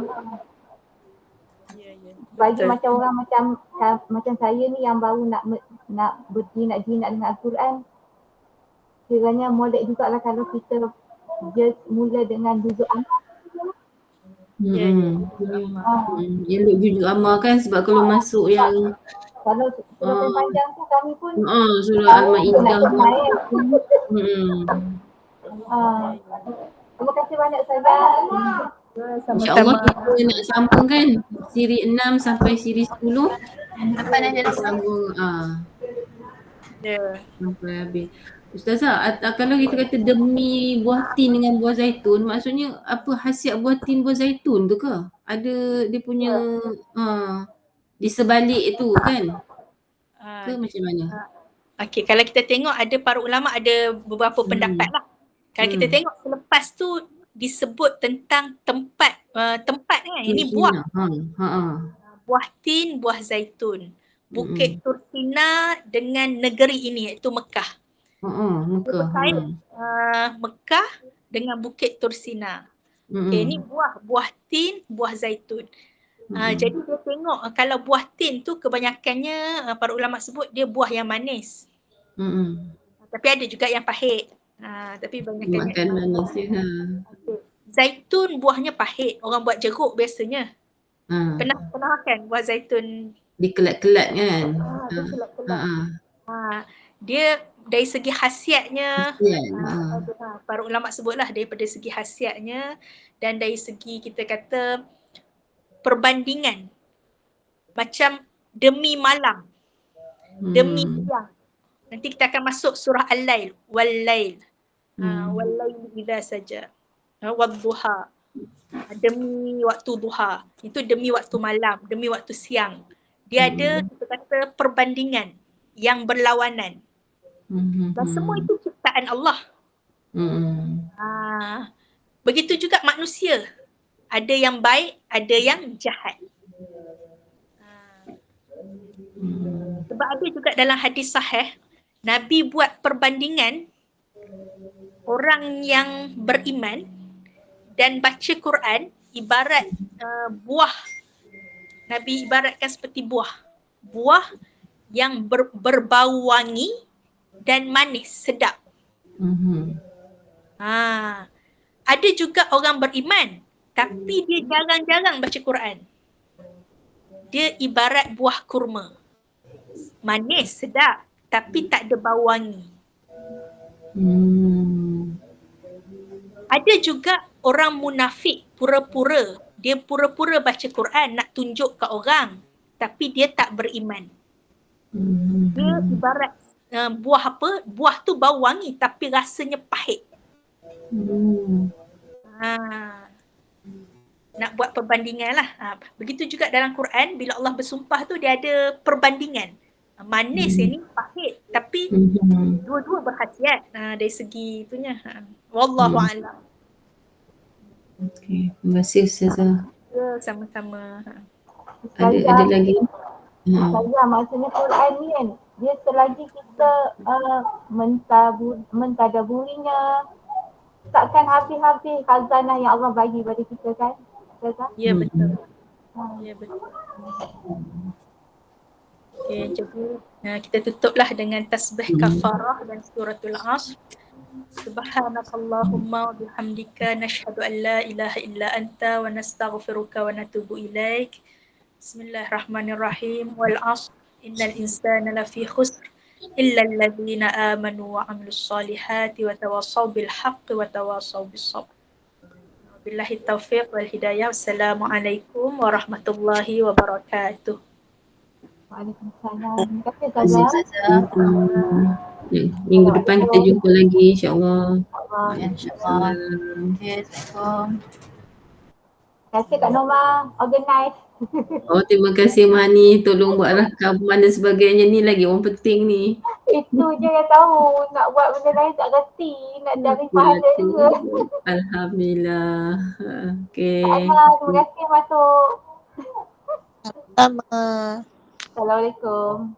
Bagi macam orang macam saya ni yang baru nak berjinak dengan Al-Quran, kiranya molek jugalah kalau kita just mula dengan juzuk amal. Elok jujur amal kan, sebab kalau masuk yang Kalau surah panjang tu kami pun surah Al-Ma'idah. Terima kasih banyak Ustazah. InsyaAllah kita nak sambung kan siri 6 sampai siri 10. Apa nak jadi Sambung sampai habis. Ustazah, kalau kita kata demi buah tin dengan buah zaitun, maksudnya apa khasiat buah tin buah zaitun tu ke? Ada dia punya di sebalik itu kan? Ke macam mana? Okey, kalau kita tengok ada para ulama ada beberapa pendapat lah. Kalau kita tengok selepas tu disebut tentang tempat kan, ini buah. Buah tin, buah zaitun. Bukit Tursina dengan negeri ini iaitu Mekah. Mekah dengan Bukit Tursina. Okay, ini buah tin, buah zaitun. Jadi dia tengok kalau buah tin tu kebanyakannya para ulama sebut dia buah yang manis. Tapi ada juga yang pahit. Tapi banyakkannya makan manis ya. Zaitun buahnya pahit. Orang buat jeruk biasanya. Pernah makan buah zaitun? Dikelat-kelat kan? Dia dari segi khasiatnya para ulama sebutlah daripada segi khasiatnya dan dari segi kita kata perbandingan macam demi malam, demi siang. Nanti kita akan masuk surah Al-Lail, wal-lail. Wal-lail idza saja. Wad-duha. Demi waktu duha. Itu demi waktu malam, demi waktu siang. Dia ada kita kata perbandingan yang berlawanan. Dan semua itu ciptaan Allah. Begitu juga manusia. Ada yang baik, ada yang jahat. Sebab ada juga dalam hadis sahih, Nabi buat perbandingan orang yang beriman dan baca Quran ibarat buah. Nabi ibaratkan seperti buah. Buah yang berbau wangi dan manis, sedap. Ada juga orang beriman tapi dia jarang-jarang baca Quran. Dia ibarat buah kurma. Manis, sedap tapi tak ada bau wangi. Ada juga orang munafik, pura-pura. Dia pura-pura baca Quran nak tunjuk ke orang tapi dia tak beriman. Dia ibarat buah apa? Buah tu bau wangi tapi rasanya pahit. Nak buat perbandingan lah. Begitu juga dalam Quran, bila Allah bersumpah tu dia ada perbandingan. Manis ini pahit tapi dua-dua berkhasiat dari segi itunya. Wallahu a'lam. Okey, terima kasih Ustazah. Ya, sama-sama. Ada lagi? Saya maksudnya Quran ni kan, dia selagi kita mentadaburinya, takkan habis-habis khazanah yang Allah bagi pada kita kan? Ustazah? Ya, betul. Ya, betul. Okey, jadi kita tutuplah dengan tasbih kafarah dan suratul Asr. Subhanakallahumma wa bihamdika nashhadu an la ilaha illa anta wa nastaghfiruka wa natubu ilaik. Bismillahirrahmanirrahim. Wal 'asr innal insana lafi khusr illa alladhina amanu wa 'amilus solihati wa tawassaw bil haqqi wa tawassaw bis sabr. Billahi taufiq wal hidayah. Wassalamualaikum warahmatullahi wabarakatuh. Waalaikumsalam. Terima kasih Ustazah. Minggu depan kita jumpa lagi insya-Allah. InsyaAllah. Okay, Assalamualaikum. Terima kasih Kak Norma, organize. Oh, terima kasih Mani, tolong buat rakaman dan sebagainya, ni lagi orang penting ni. Itu je yang tahu, nak buat benda lain tak reti, nak cari pahala juga. Alhamdulillah. Okey. Terima kasih masuk. Sama. Assalamualaikum.